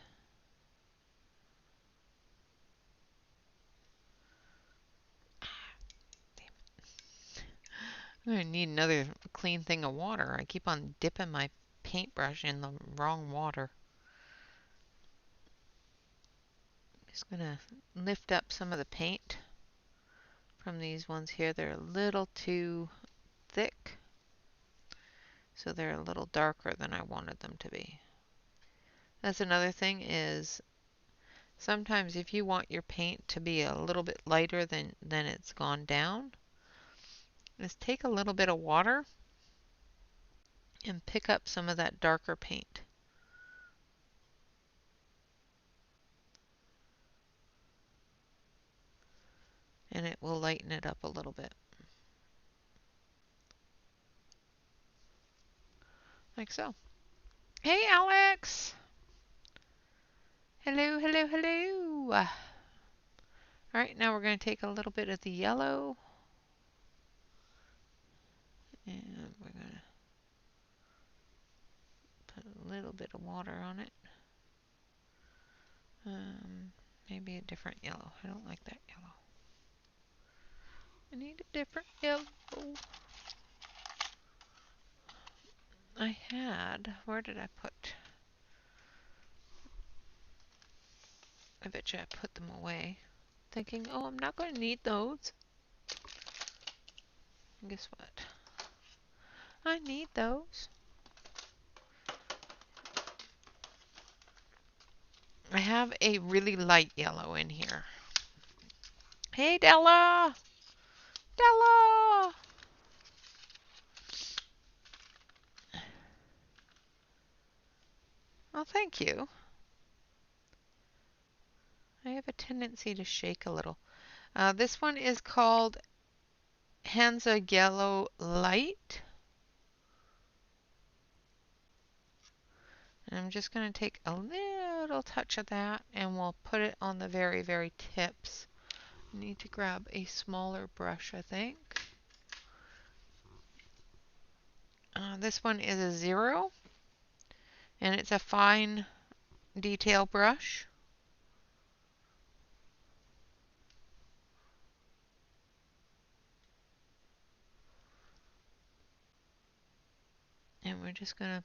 I'm going to need another clean thing of water. I keep on dipping my paintbrush in the wrong water. Just going to lift up some of the paint from these ones here. They're a little too thick, so they're a little darker than I wanted them to be. That's another thing is sometimes if you want your paint to be a little bit lighter than it's gone down, just take a little bit of water and pick up some of that darker paint. And it will lighten it up a little bit. Like so. Hey, Alex! Hello, hello, hello! Alright, now we're going to take a little bit of the yellow. And we're going to put a little bit of water on it. Maybe a different yellow. I don't like that yellow. I need a different yellow. I had, where did I put? I bet you I put them away. Thinking, oh, I'm not going to need those. And guess what? I need those. I have a really light yellow in here. Hey, Della! Della! Oh, thank you. I have a tendency to shake a little. This one is called Hansa Yellow Light. And I'm just going to take a little touch of that and we'll put it on the very, very tips. I need to grab a smaller brush, I think. This one is a 0 and it's a fine detail brush. And we're just going to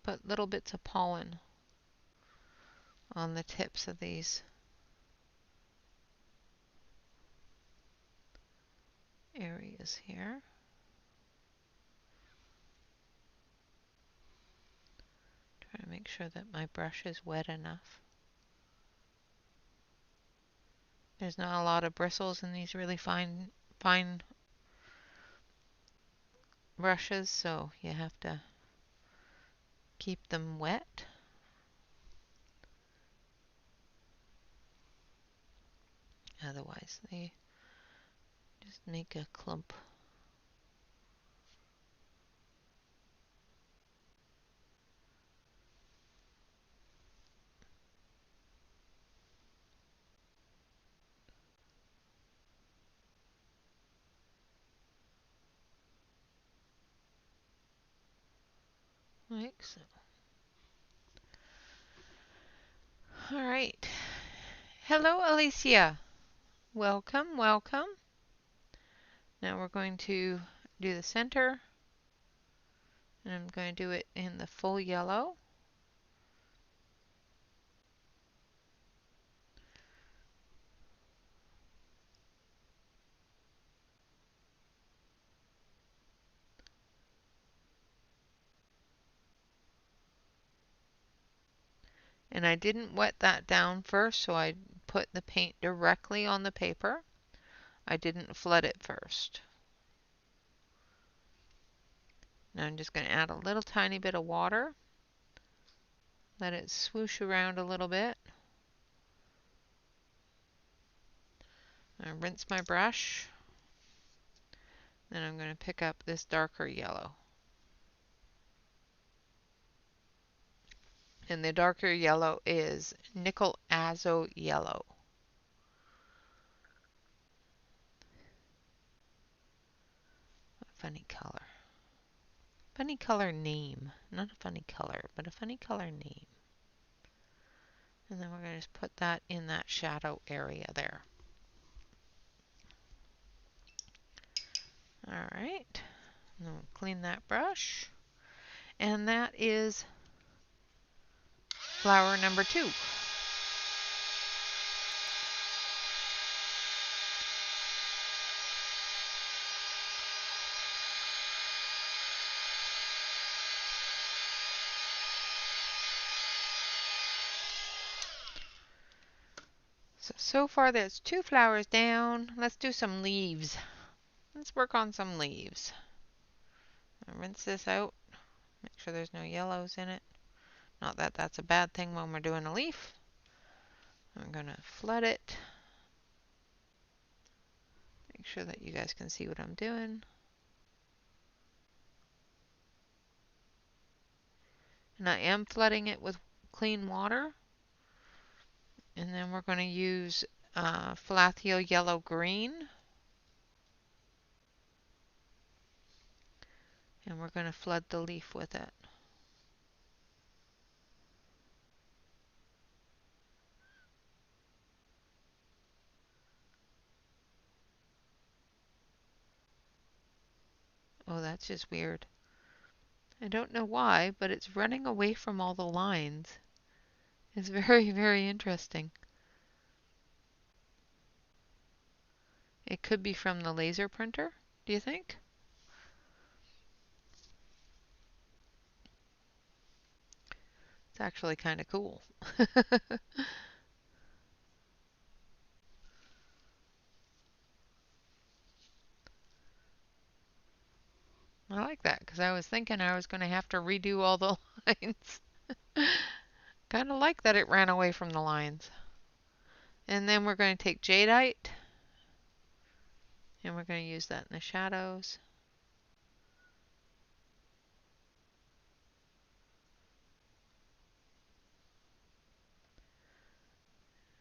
put little bits of pollen on the tips of these areas here. Try to make sure that my brush is wet enough. There's not a lot of bristles in these really fine brushes, so you have to keep them wet. Otherwise, they just make a clump. Like so. All right. Hello, Alicia. Welcome, welcome. Now we're going to do the center. And I'm going to do it in the full yellow. And I didn't wet that down first, so I put the paint directly on the paper. I didn't flood it first. Now I'm just going to add a little tiny bit of water. Let it swoosh around a little bit. I rinse my brush. Then I'm going to pick up this darker yellow. And the darker yellow is nickel azo yellow. Funny color. Funny color name. Not a funny color, but a funny color name. And then we're going to just put that in that shadow area there. Alright. Then we'll clean that brush. And that is flower number 2. So far there's 2 flowers down. Let's do some leaves. Let's work on some leaves. I'll rinse this out. Make sure there's no yellows in it. Not that that's a bad thing when we're doing a leaf. I'm going to flood it. Make sure that you guys can see what I'm doing. And I am flooding it with clean water. And then we're going to use Flathio Yellow Green. And we're going to flood the leaf with it. Oh, that's just weird. I don't know why, but it's running away from all the lines. It's very, very interesting. It could be from the laser printer, do you think? It's actually kind of cool. I like that because I was thinking I was going to have to redo all the lines. Kind of like that it ran away from the lines. And then we're going to take jadeite and we're going to use that in the shadows.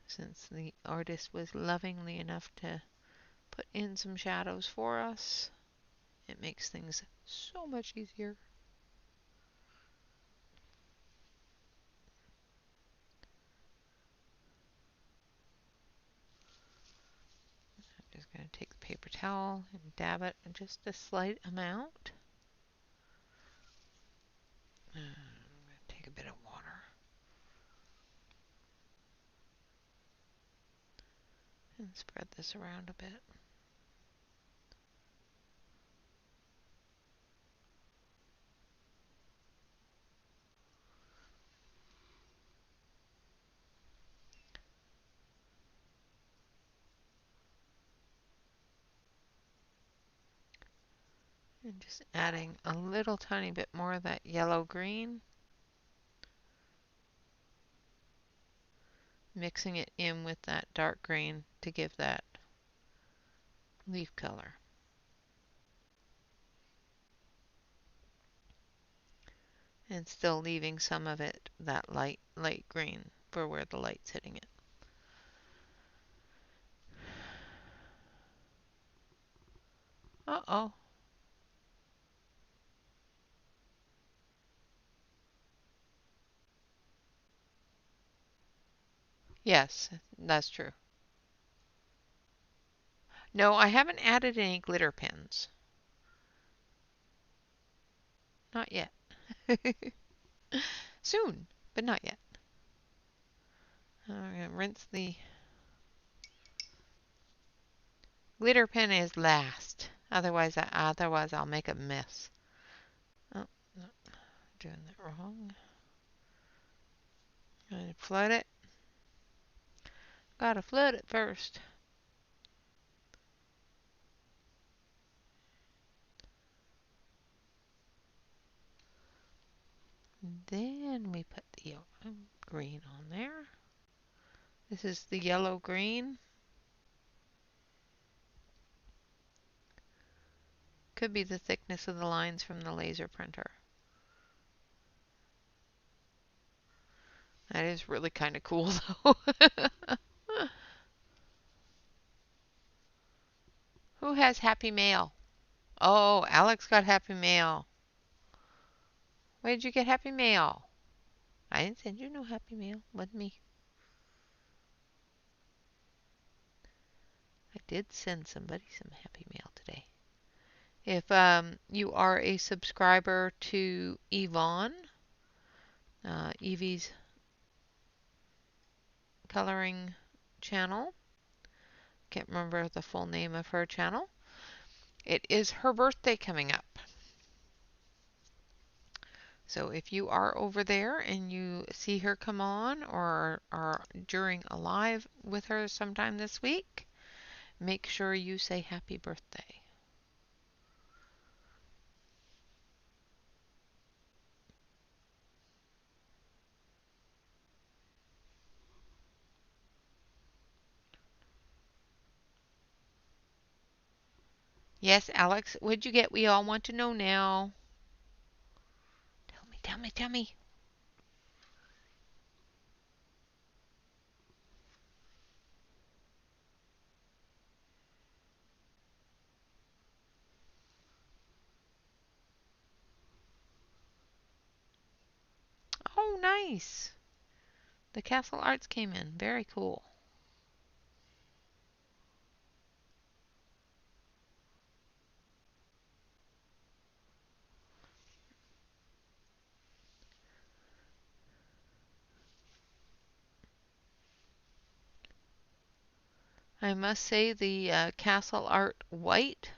Since the artist was lovingly enough to put in some shadows for us, it makes things so much easier. I'm just going to take the paper towel and dab it in just a slight amount. I'm going to take a bit of water. And spread this around a bit. And just adding a little tiny bit more of that yellow green. Mixing it in with that dark green to give that leaf color. And still leaving some of it, that light green, for where the light's hitting it. Uh-oh. Yes, that's true. No, I haven't added any glitter pins. Not yet. Soon, but not yet. I'm going to rinse the glitter pin is last. Otherwise I'll make a mess. Oh, no, doing that wrong. Gonna flood it. Gotta flood it first. Then we put the green on there. This is the yellow green. Could be the thickness of the lines from the laser printer. That is really kind of cool, though. Who has Happy Mail? Oh, Alex got Happy Mail. Where did you get Happy Mail? I didn't send you no Happy Mail. Wasn't me. I did send somebody some Happy Mail today. If you are a subscriber to Yvonne, Evie's coloring channel, can't remember the full name of her channel. It is her birthday coming up. So if you are over there and you see her come on or are during a live with her sometime this week, make sure you say happy birthday. Yes, Alex, what'd you get? We all want to know now. Tell me, tell me, tell me. Oh, nice. The Castle Arts came in. Very cool. I must say the Castle Art White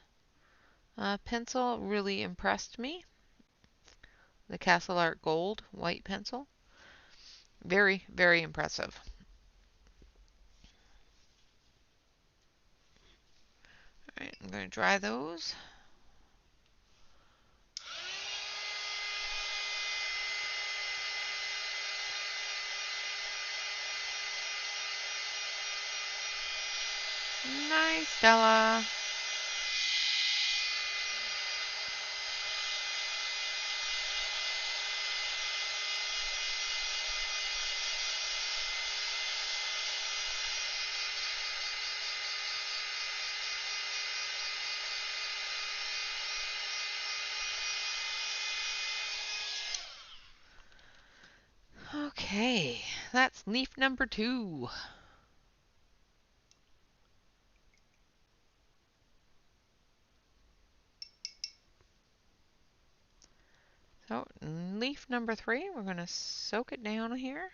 pencil really impressed me. The Castle Art Gold white pencil. Very, very impressive. All right, I'm going to dry those. Nice, Stella. Okay, that's leaf number 2. So leaf number 3, we're going to soak it down here.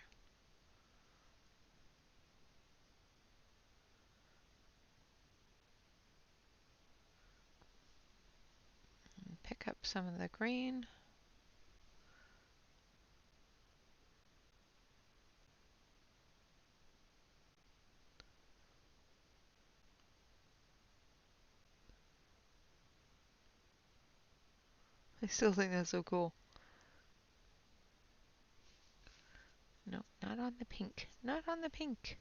Pick up some of the green. I still think that's so cool. No, not on the pink. Not on the pink.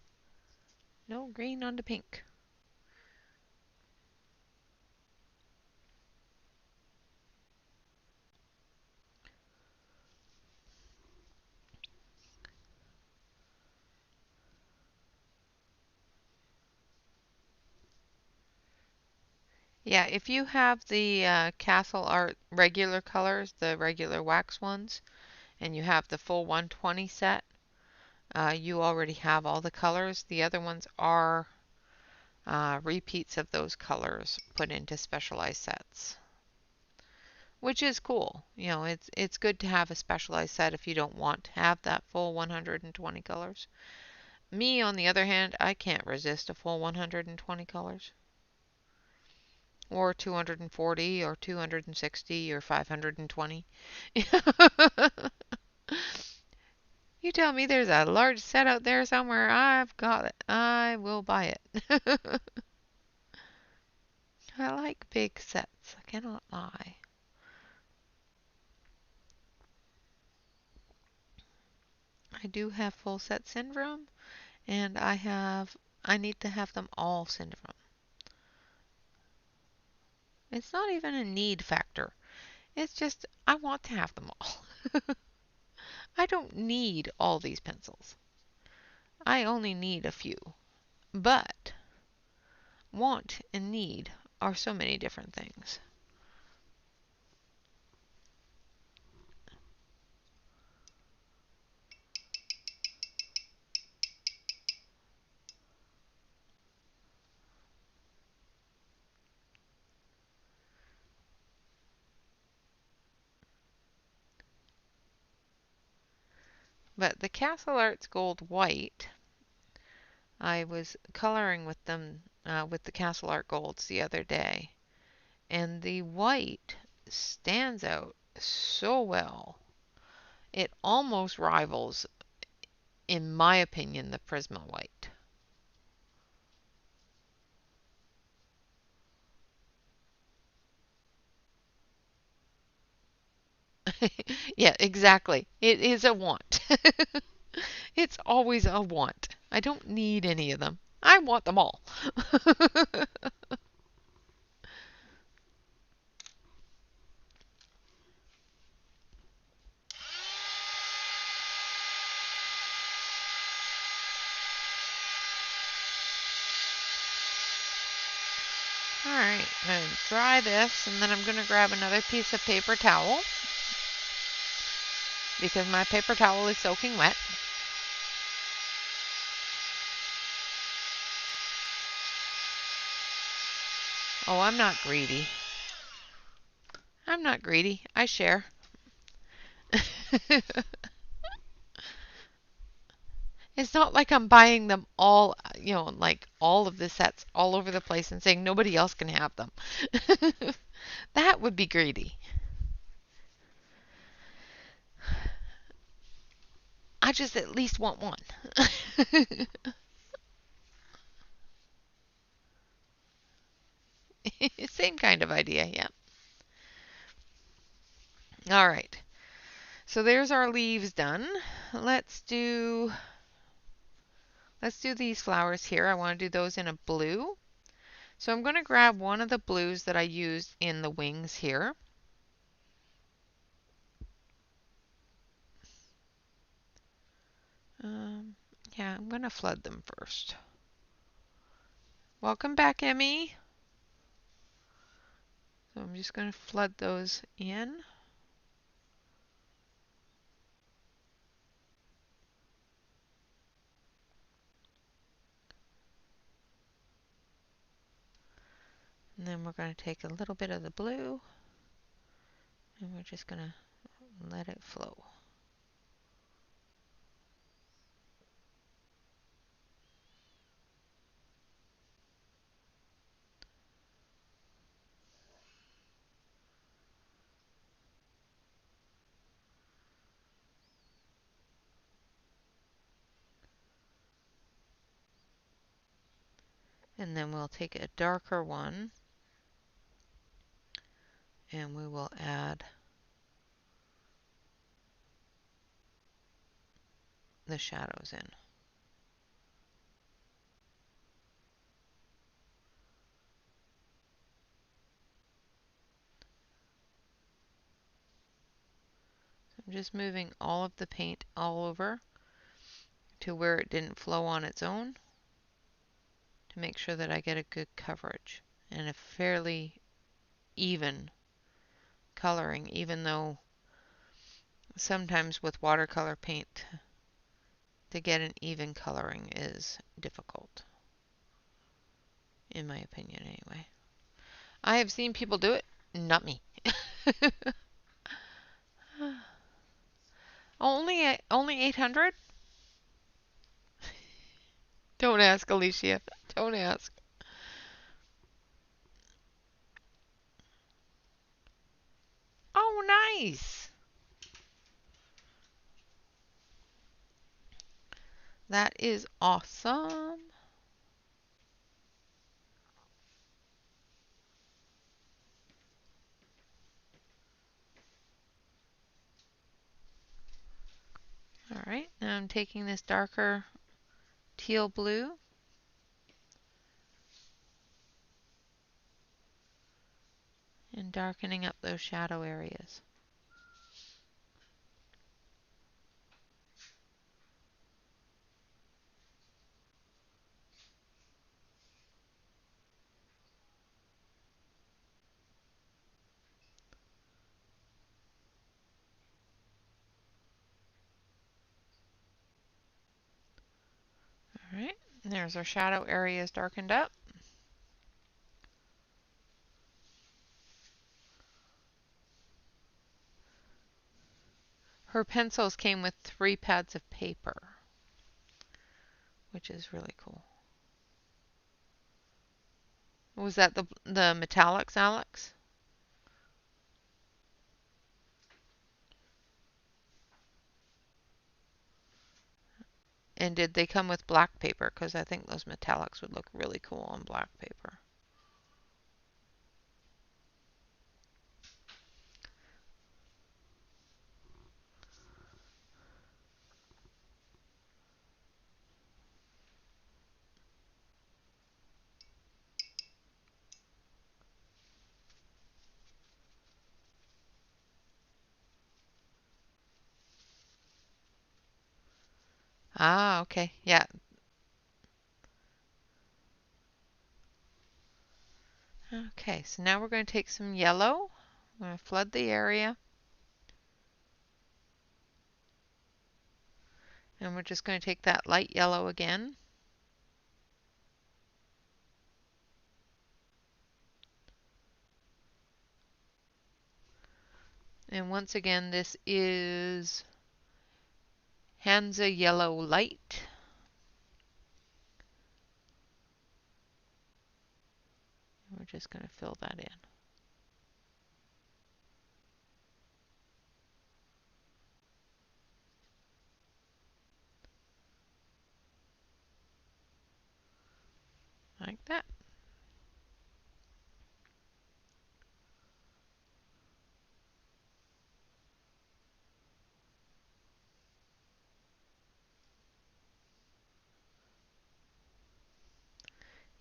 No green on the pink. Yeah, if you have the Castle Art regular colors, the regular wax ones, and you have the full 120 set, you already have all the colors. The other ones are repeats of those colors put into specialized sets, which is cool. You know, it's good to have a specialized set if you don't want to have that full 120 colors. Me, on the other hand, I can't resist a full 120 colors. Or 240 or 260 or 520. You tell me there's a large set out there somewhere, I've got it. I will buy it. I like big sets, I cannot lie. I do have full set syndrome, and I need to have them all syndrome. It's not even a need factor. It's just I want to have them all. I don't need all these pencils. I only need a few. But want and need are so many different things. But the Castle Arts Gold White, I was coloring with them with the Castle Art Golds the other day, and the white stands out so well. It almost rivals, in my opinion, the Prisma White. Yeah, exactly. It is a want. It's always a want. I don't need any of them. I want them all. All right, I'm going to dry this, and then I'm going to grab another piece of paper towel because my paper towel is soaking wet. Oh, I'm not greedy. I'm not greedy. I share. It's not like I'm buying them all, like all of the sets all over the place and saying nobody else can have them. That would be greedy. I just at least want one. Same kind of idea, yeah. All right. So there's our leaves done. Let's do these flowers here. I want to do those in a blue. So I'm going to grab one of the blues that I used in the wings here. Yeah, I'm going to flood them first. Welcome back, Emmy. So I'm just going to flood those in. And then we're going to take a little bit of the blue and we're just going to let it flow. And then we'll take a darker one and we will add the shadows in. So I'm just moving all of the paint all over to where it didn't flow on its own to make sure that I get a good coverage and a fairly even coloring, even though sometimes with watercolor paint to get an even coloring is difficult, in my opinion anyway. I have seen people do it, not me. Only 800? Don't ask, Alicia. Don't ask. Oh, nice. That is awesome. All right, now I'm taking this darker teal blue and darkening up those shadow areas. There's our shadow areas darkened up. Her pencils came with 3 pads of paper, which is really cool. Was that the metallics, Alex? And did they come with black paper? Because I think those metallics would look really cool on black paper. Ah, okay. Yeah. Okay, so now we're going to take some yellow. I'm going to flood the area. And we're just going to take that light yellow again. And once again, this is Hansa Yellow Light. We're just going to fill that in. Like that.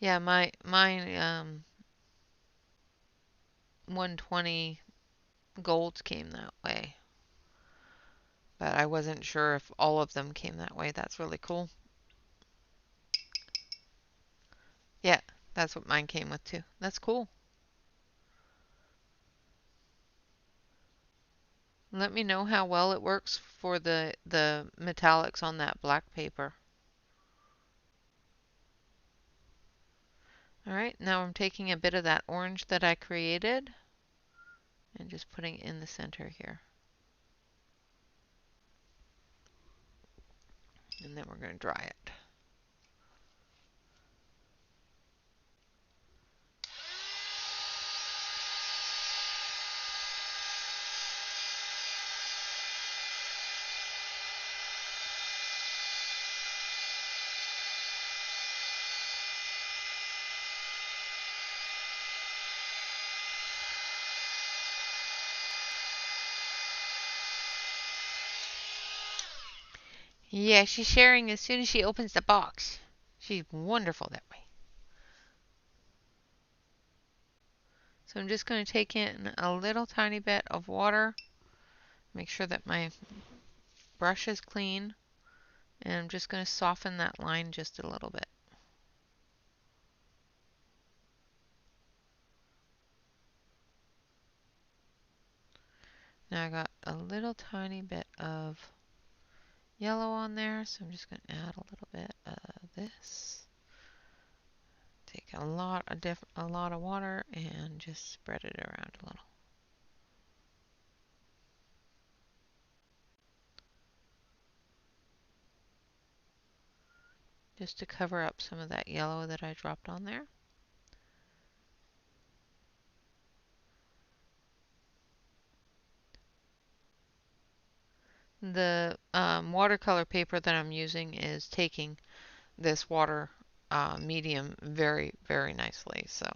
Yeah, mine 120 golds came that way. But I wasn't sure if all of them came that way. That's really cool. Yeah, that's what mine came with too. That's cool. Let me know how well it works for the metallics on that black paper. Alright, now I'm taking a bit of that orange that I created and just putting it in the center here. And then we're going to dry it. Yeah, she's sharing as soon as she opens the box. She's wonderful that way. So I'm just going to take in a little tiny bit of water. Make sure that my brush is clean. And I'm just going to soften that line just a little bit. Now I got a little tiny bit of yellow on there, so I'm just going to add a little bit of this. Take a lot of water and just spread it around a little. Just to cover up some of that yellow that I dropped on there. The watercolor paper that I'm using is taking this water medium very, very nicely. So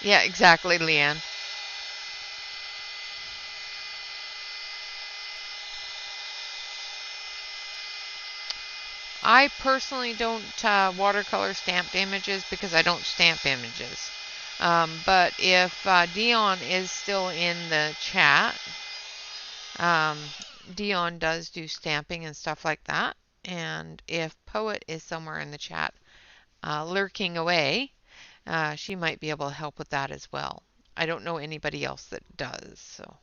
yeah, exactly, Leanne. I personally don't watercolor stamped images because I don't stamp images. But if Dion is still in the chat, Dion does do stamping and stuff like that. And if Poet is somewhere in the chat lurking away, She might be able to help with that as well. I don't know anybody else that does. So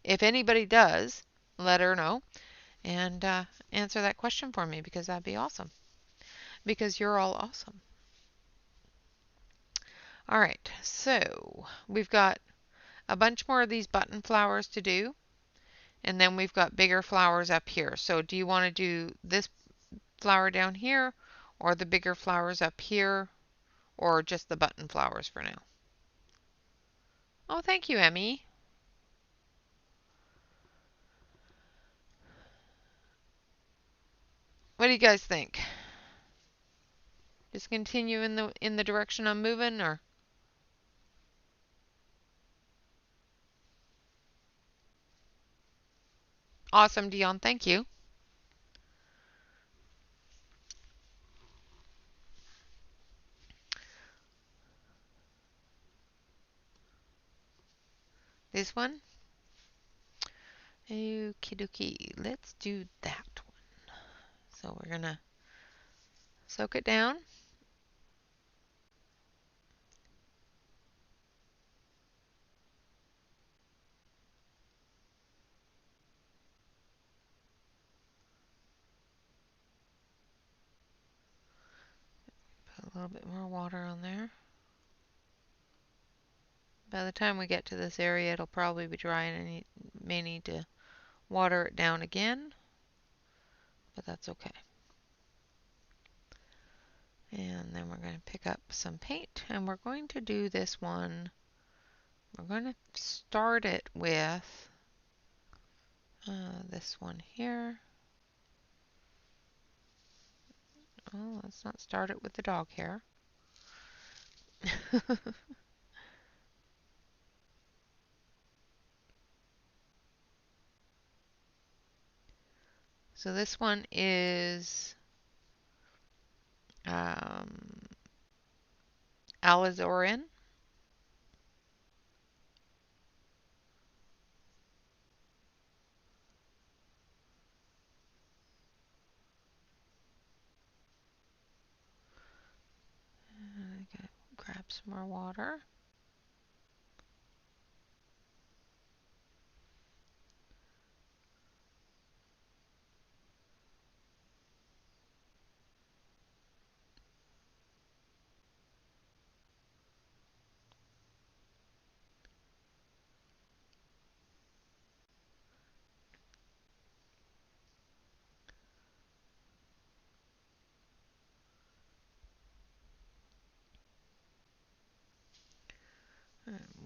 if anybody does, let her know and answer that question for me because that'd be awesome. Because you're all awesome. All right, so we've got a bunch more of these button flowers to do. And then we've got bigger flowers up here. So do you want to do this flower down here or the bigger flowers up here or just the button flowers for now? Oh, thank you, Emmy. What do you guys think? Just continue in the direction I'm moving or awesome, Dion, thank you. This one? Okie dokie. Let's do that one. So we're gonna soak it down. Put a little bit more water on there. By the time we get to this area, it'll probably be dry and I may need to water it down again, but that's okay. And then we're going to pick up some paint and we're going to do this one. We're going to start it with this one here. Oh, let's not start it with the dog hair. So this one is alizarin. I gotta grab some more water.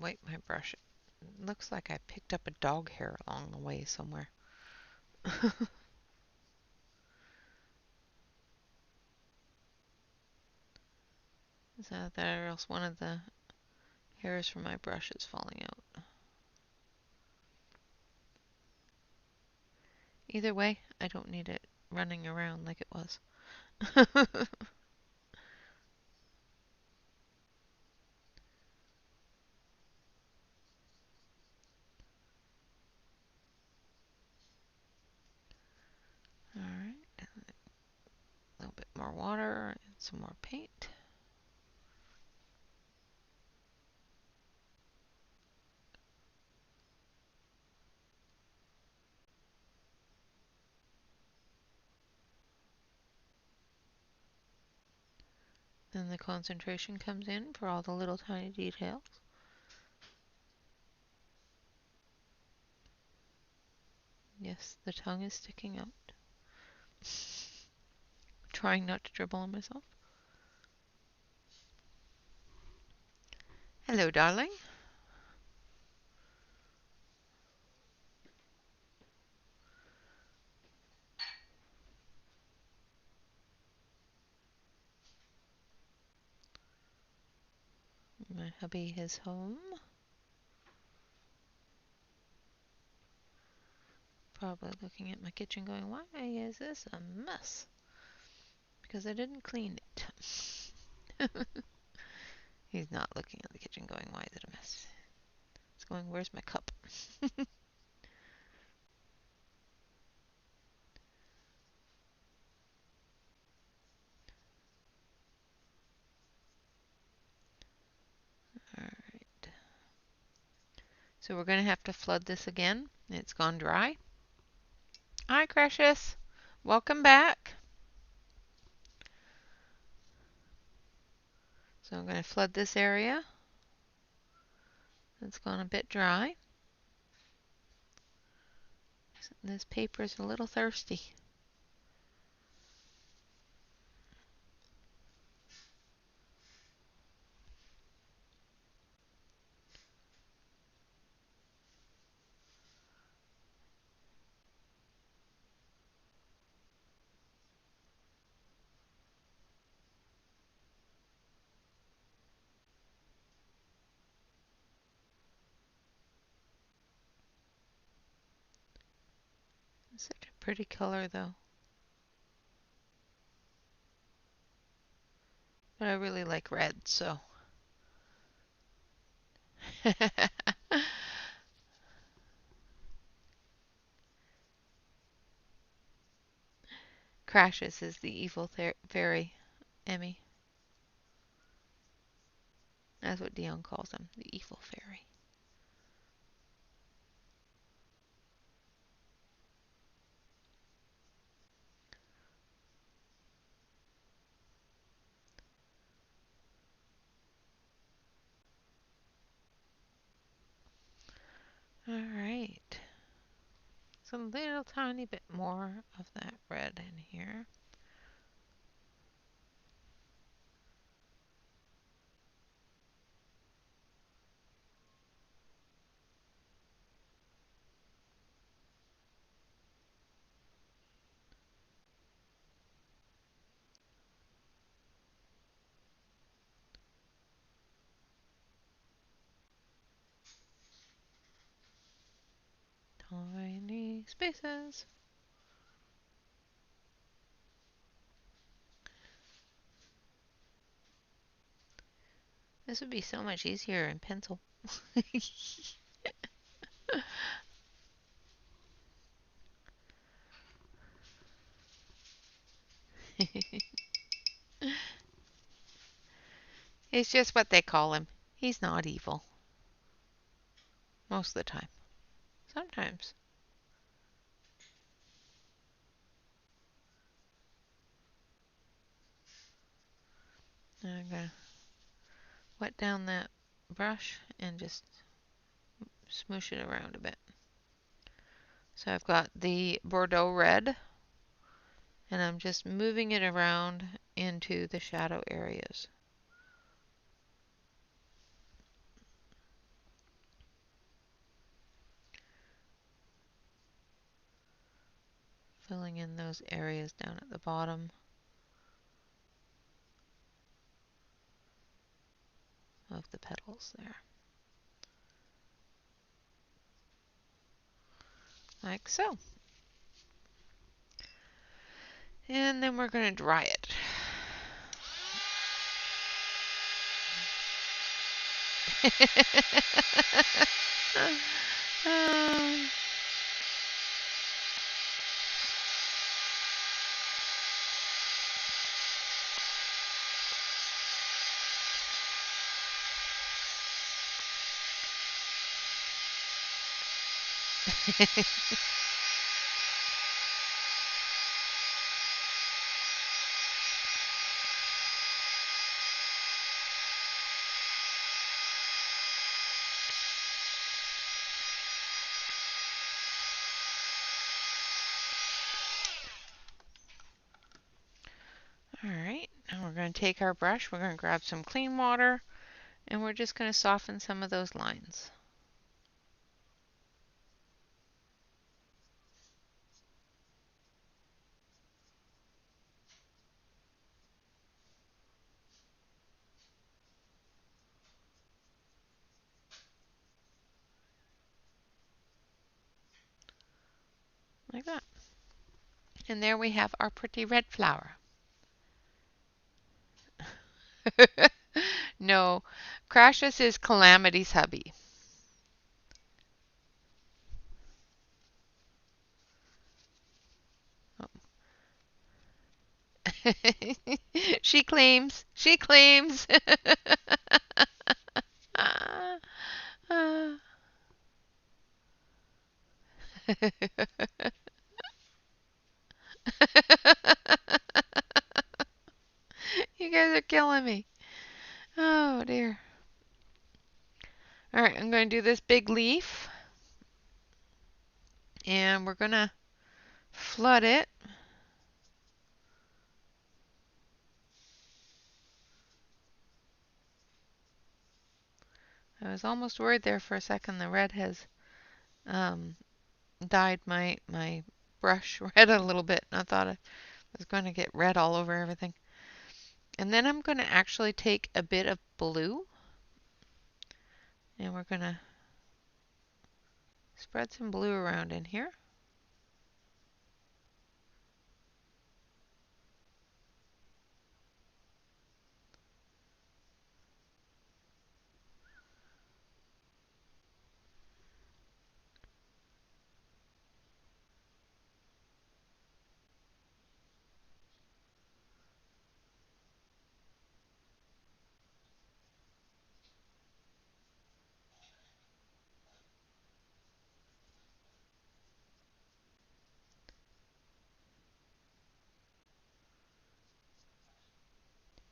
Wipe my brush. It looks like I picked up a dog hair along the way somewhere. Is that or else one of the hairs from my brush is falling out? Either way, I don't need it running around like it was. Alright, a little bit more water and some more paint. Then the concentration comes in for all the little tiny details. Yes, the tongue is sticking out. Trying not to dribble on myself. Hello, darling. My hubby is home. Probably looking at my kitchen going, why is this a mess? Because I didn't clean it. He's not looking at the kitchen going, why is it a mess? He's going, where's my cup? So we're going to have to flood this again. It's gone dry. Hi, Precious. Welcome back. So I'm going to flood this area. It's gone a bit dry. This paper is a little thirsty. It's such a pretty color though. But I really like red, so. Crashes is the evil fairy, Emmy. That's what Dion calls him, the evil fairy. Alright. So a little tiny bit more of that red in here. Tiny spaces. This would be so much easier in pencil. It's just what they call him. He's not evil. Most of the time. Sometimes. I'm going to wet down that brush and just smoosh it around a bit. So I've got the Bordeaux red, and I'm just moving it around into the shadow areas. Filling in those areas down at the bottom of the petals there. Like so. And then we're going to dry it. Alright, now we're going to take our brush, we're going to grab some clean water, and we're just going to soften some of those lines. Like that. And there we have our pretty red flower. No, Crassus is Calamity's hubby. Oh. She claims. She claims. You guys are killing me. Oh dear. All right, I'm going to do this big leaf, and we're going to flood it. I was almost worried there for a second. The red has um, dyed my brush red a little bit. I thought I was going to get red all over everything. And then I'm going to actually take a bit of blue, and we're going to spread some blue around in here.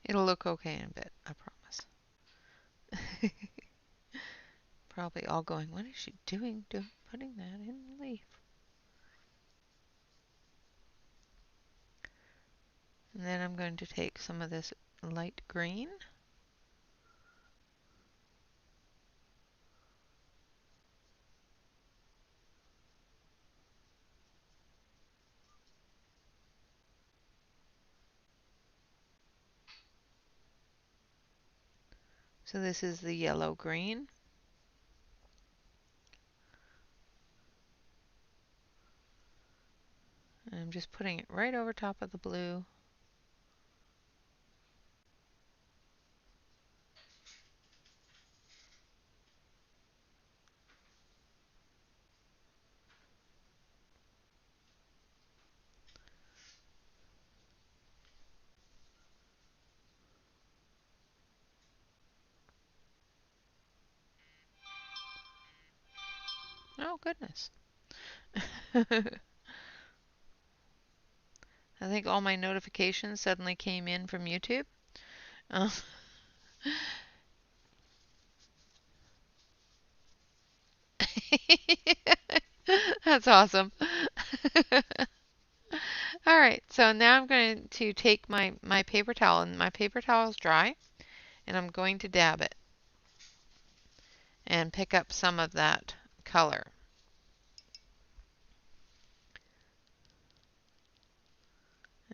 It'll look okay in a bit, I promise. Probably all going, what is she doing putting that in the leaf? And then I'm going to take some of this light green. So this is the yellow green. And I'm just putting it right over top of the blue. Oh, goodness. I think all my notifications suddenly came in from YouTube. Uh, That's awesome. All right, so now I'm going to take my paper towel, and my paper towel is dry, and I'm going to dab it and pick up some of that color.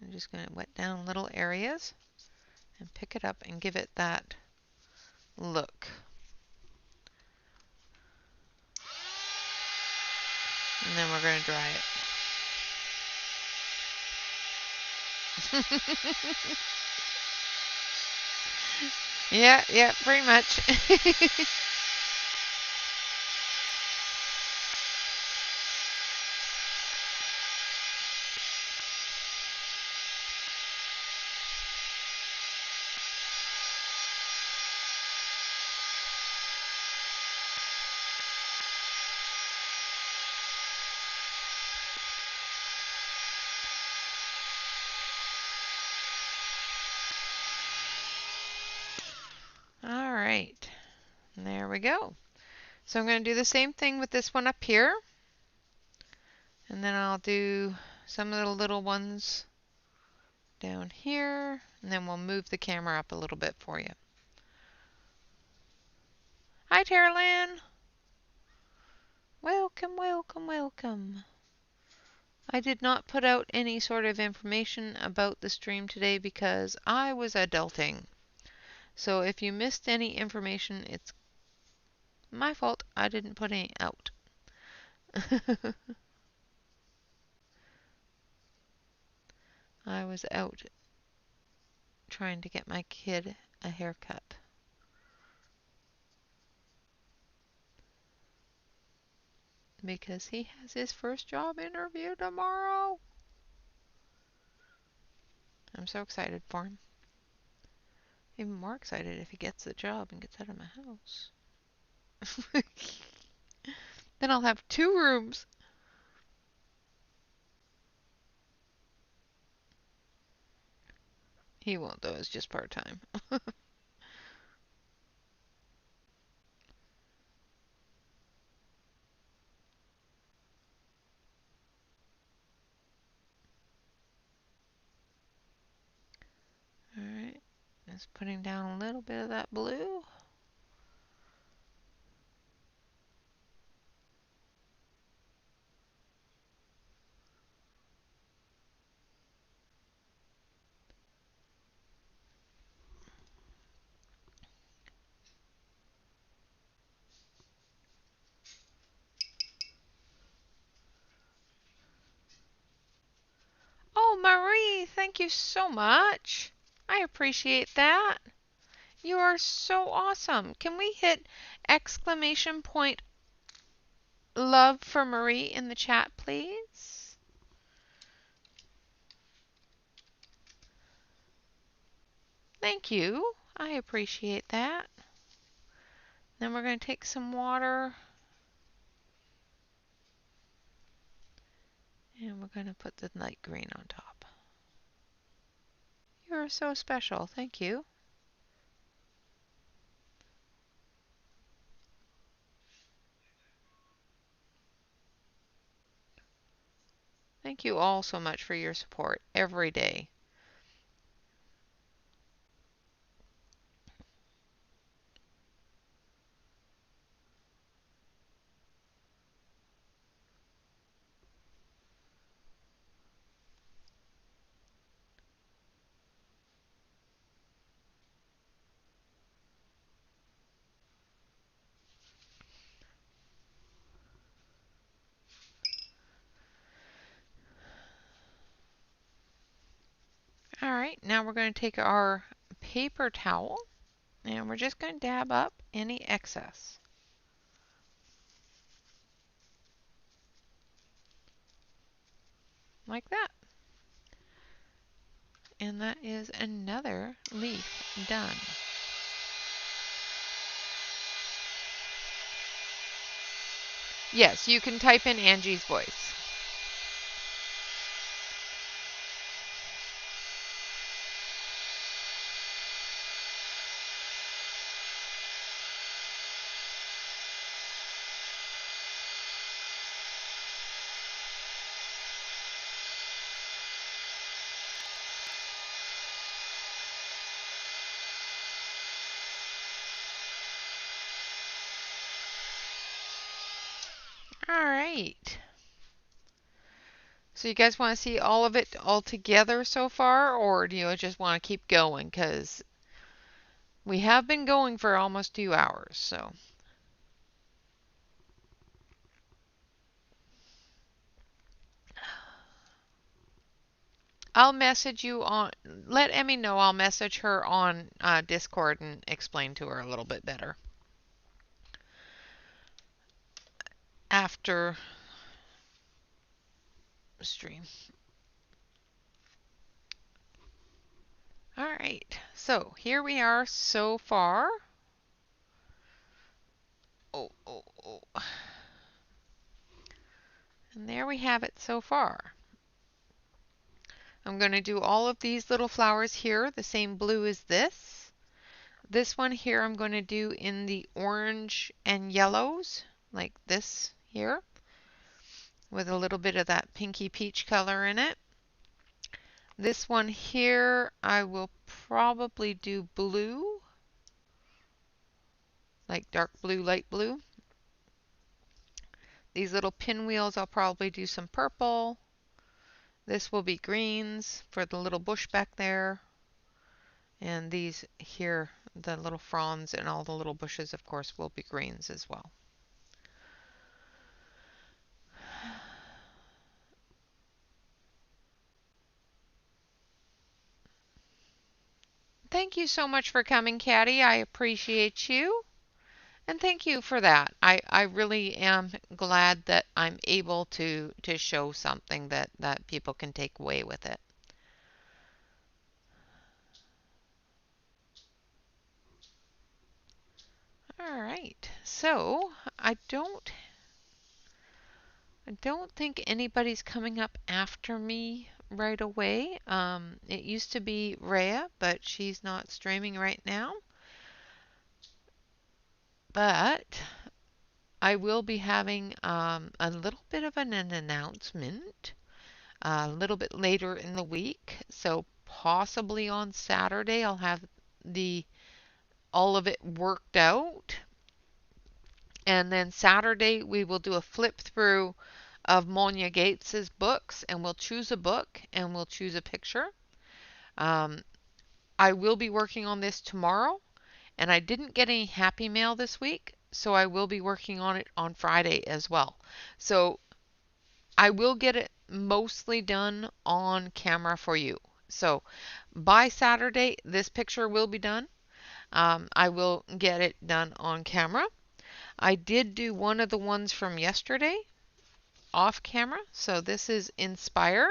I'm just going to wet down little areas and pick it up and give it that look. And then we're going to dry it. Yeah, pretty much. All right, there we go. So I'm going to do the same thing with this one up here. And then I'll do some of the little ones down here. And then we'll move the camera up a little bit for you. Hi, Tara Lynn. Welcome, welcome, welcome. I did not put out any sort of information about the stream today because I was adulting. So if you missed any information, it's my fault. I didn't put any out. I was out trying to get my kid a haircut. Because he has his first job interview tomorrow. I'm so excited for him. Even more excited if he gets the job and gets out of my house. Then I'll have 2 rooms. He won't though, it's just part-time. Alright, just putting down a little bit of that blue. Oh, Marie, thank you so much. I appreciate that. You are so awesome. Can we hit exclamation point love for Marie in the chat, please? Thank you. I appreciate that. Then we're going to take some water and we're going to put the light green on top. You're so special. Thank you. Thank you all so much for your support every day. All right, now we're going to take our paper towel and we're just going to dab up any excess. Like that. And that is another leaf done. Yes, you can type in Angie's voice. All right. So you guys want to see all of it all together so far, or do you just want to keep going? Because we have been going for almost 2 hours, so. I'll message you on, let Emmy know I'll message her on Discord and explain to her a little bit better after stream. All right, so here we are so far. Oh, oh, oh. And there we have it so far. I'm going to do all of these little flowers here, the same blue as this. This one here I'm going to do in the orange and yellows, like this here, with a little bit of that pinky peach color in it. This one here I will probably do blue, like dark blue, light blue. These little pinwheels I'll probably do some purple. This will be greens for the little bush back there. And these here, the little fronds and all the little bushes, of course, will be greens as well. Thank you so much for coming, Caddy. I appreciate you. And thank you for that. I really am glad that I'm able to show something that people can take away with it. All right. So I don't think anybody's coming up after me right away. It used to be Rhea, but she's not streaming right now. But I will be having a little bit of an announcement a little bit later in the week. So possibly on Saturday I'll have the all of it worked out. And then Saturday we will do a flip through of Monia Gates's books, and we'll choose a book and we'll choose a picture. Um, I will be working on this tomorrow, and I didn't get any happy mail this week, so I will be working on it on Friday as well. So I will get it mostly done on camera for you. So by Saturday, this picture will be done. I will get it done on camera. I did do one of the ones from yesterday off camera. So this is Inspire,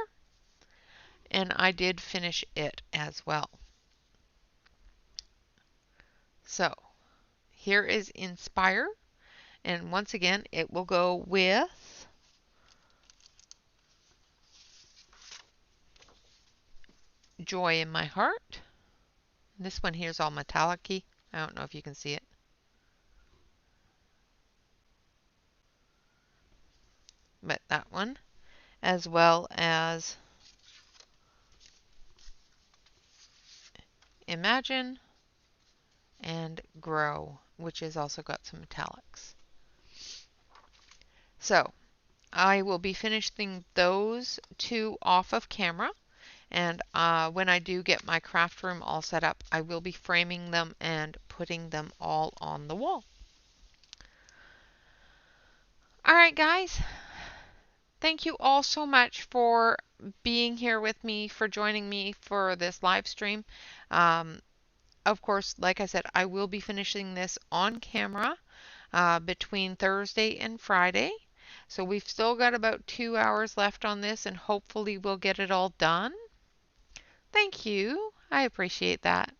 and I did finish it as well. So here is Inspire, and once again it will go with Joy in My Heart. This one here is all metallic-y. I don't know if you can see it. But that one, as well as Imagine and Grow, which has also got some metallics. So I will be finishing those two off of camera, and when I do get my craft room all set up, I will be framing them and putting them all on the wall. Alright guys, thank you all so much for being here with me, for joining me for this live stream. Of course, like I said, I will be finishing this on camera between Thursday and Friday. So we've still got about 2 hours left on this, and hopefully we'll get it all done. Thank you. I appreciate that.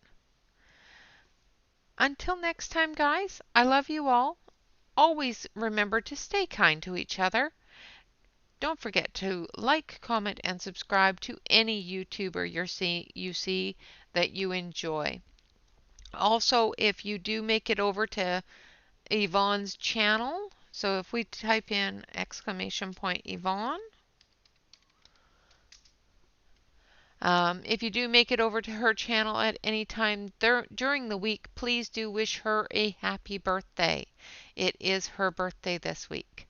Until next time, guys, I love you all. Always remember to stay kind to each other. Don't forget to like, comment, and subscribe to any YouTuber you see that you enjoy. Also, if you do make it over to Yvonne's channel, so if we type in !Yvonne, if you do make it over to her channel at any time during the week, please do wish her a happy birthday. It is her birthday this week.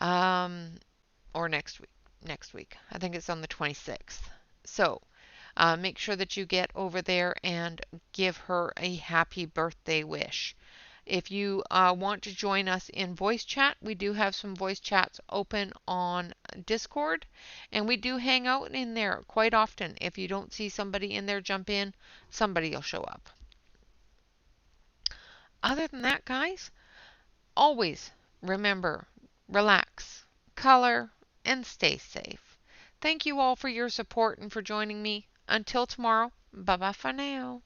Or next week. Next week. I think it's on the 26th. So make sure that you get over there and give her a happy birthday wish. If you want to join us in voice chat, we do have some voice chats open on Discord, and we do hang out in there quite often. If you don't see somebody in there, jump in, somebody will show up. Other than that, guys, always remember, relax, color, and stay safe. Thank you all for your support and for joining me. Until tomorrow, bye-bye for now.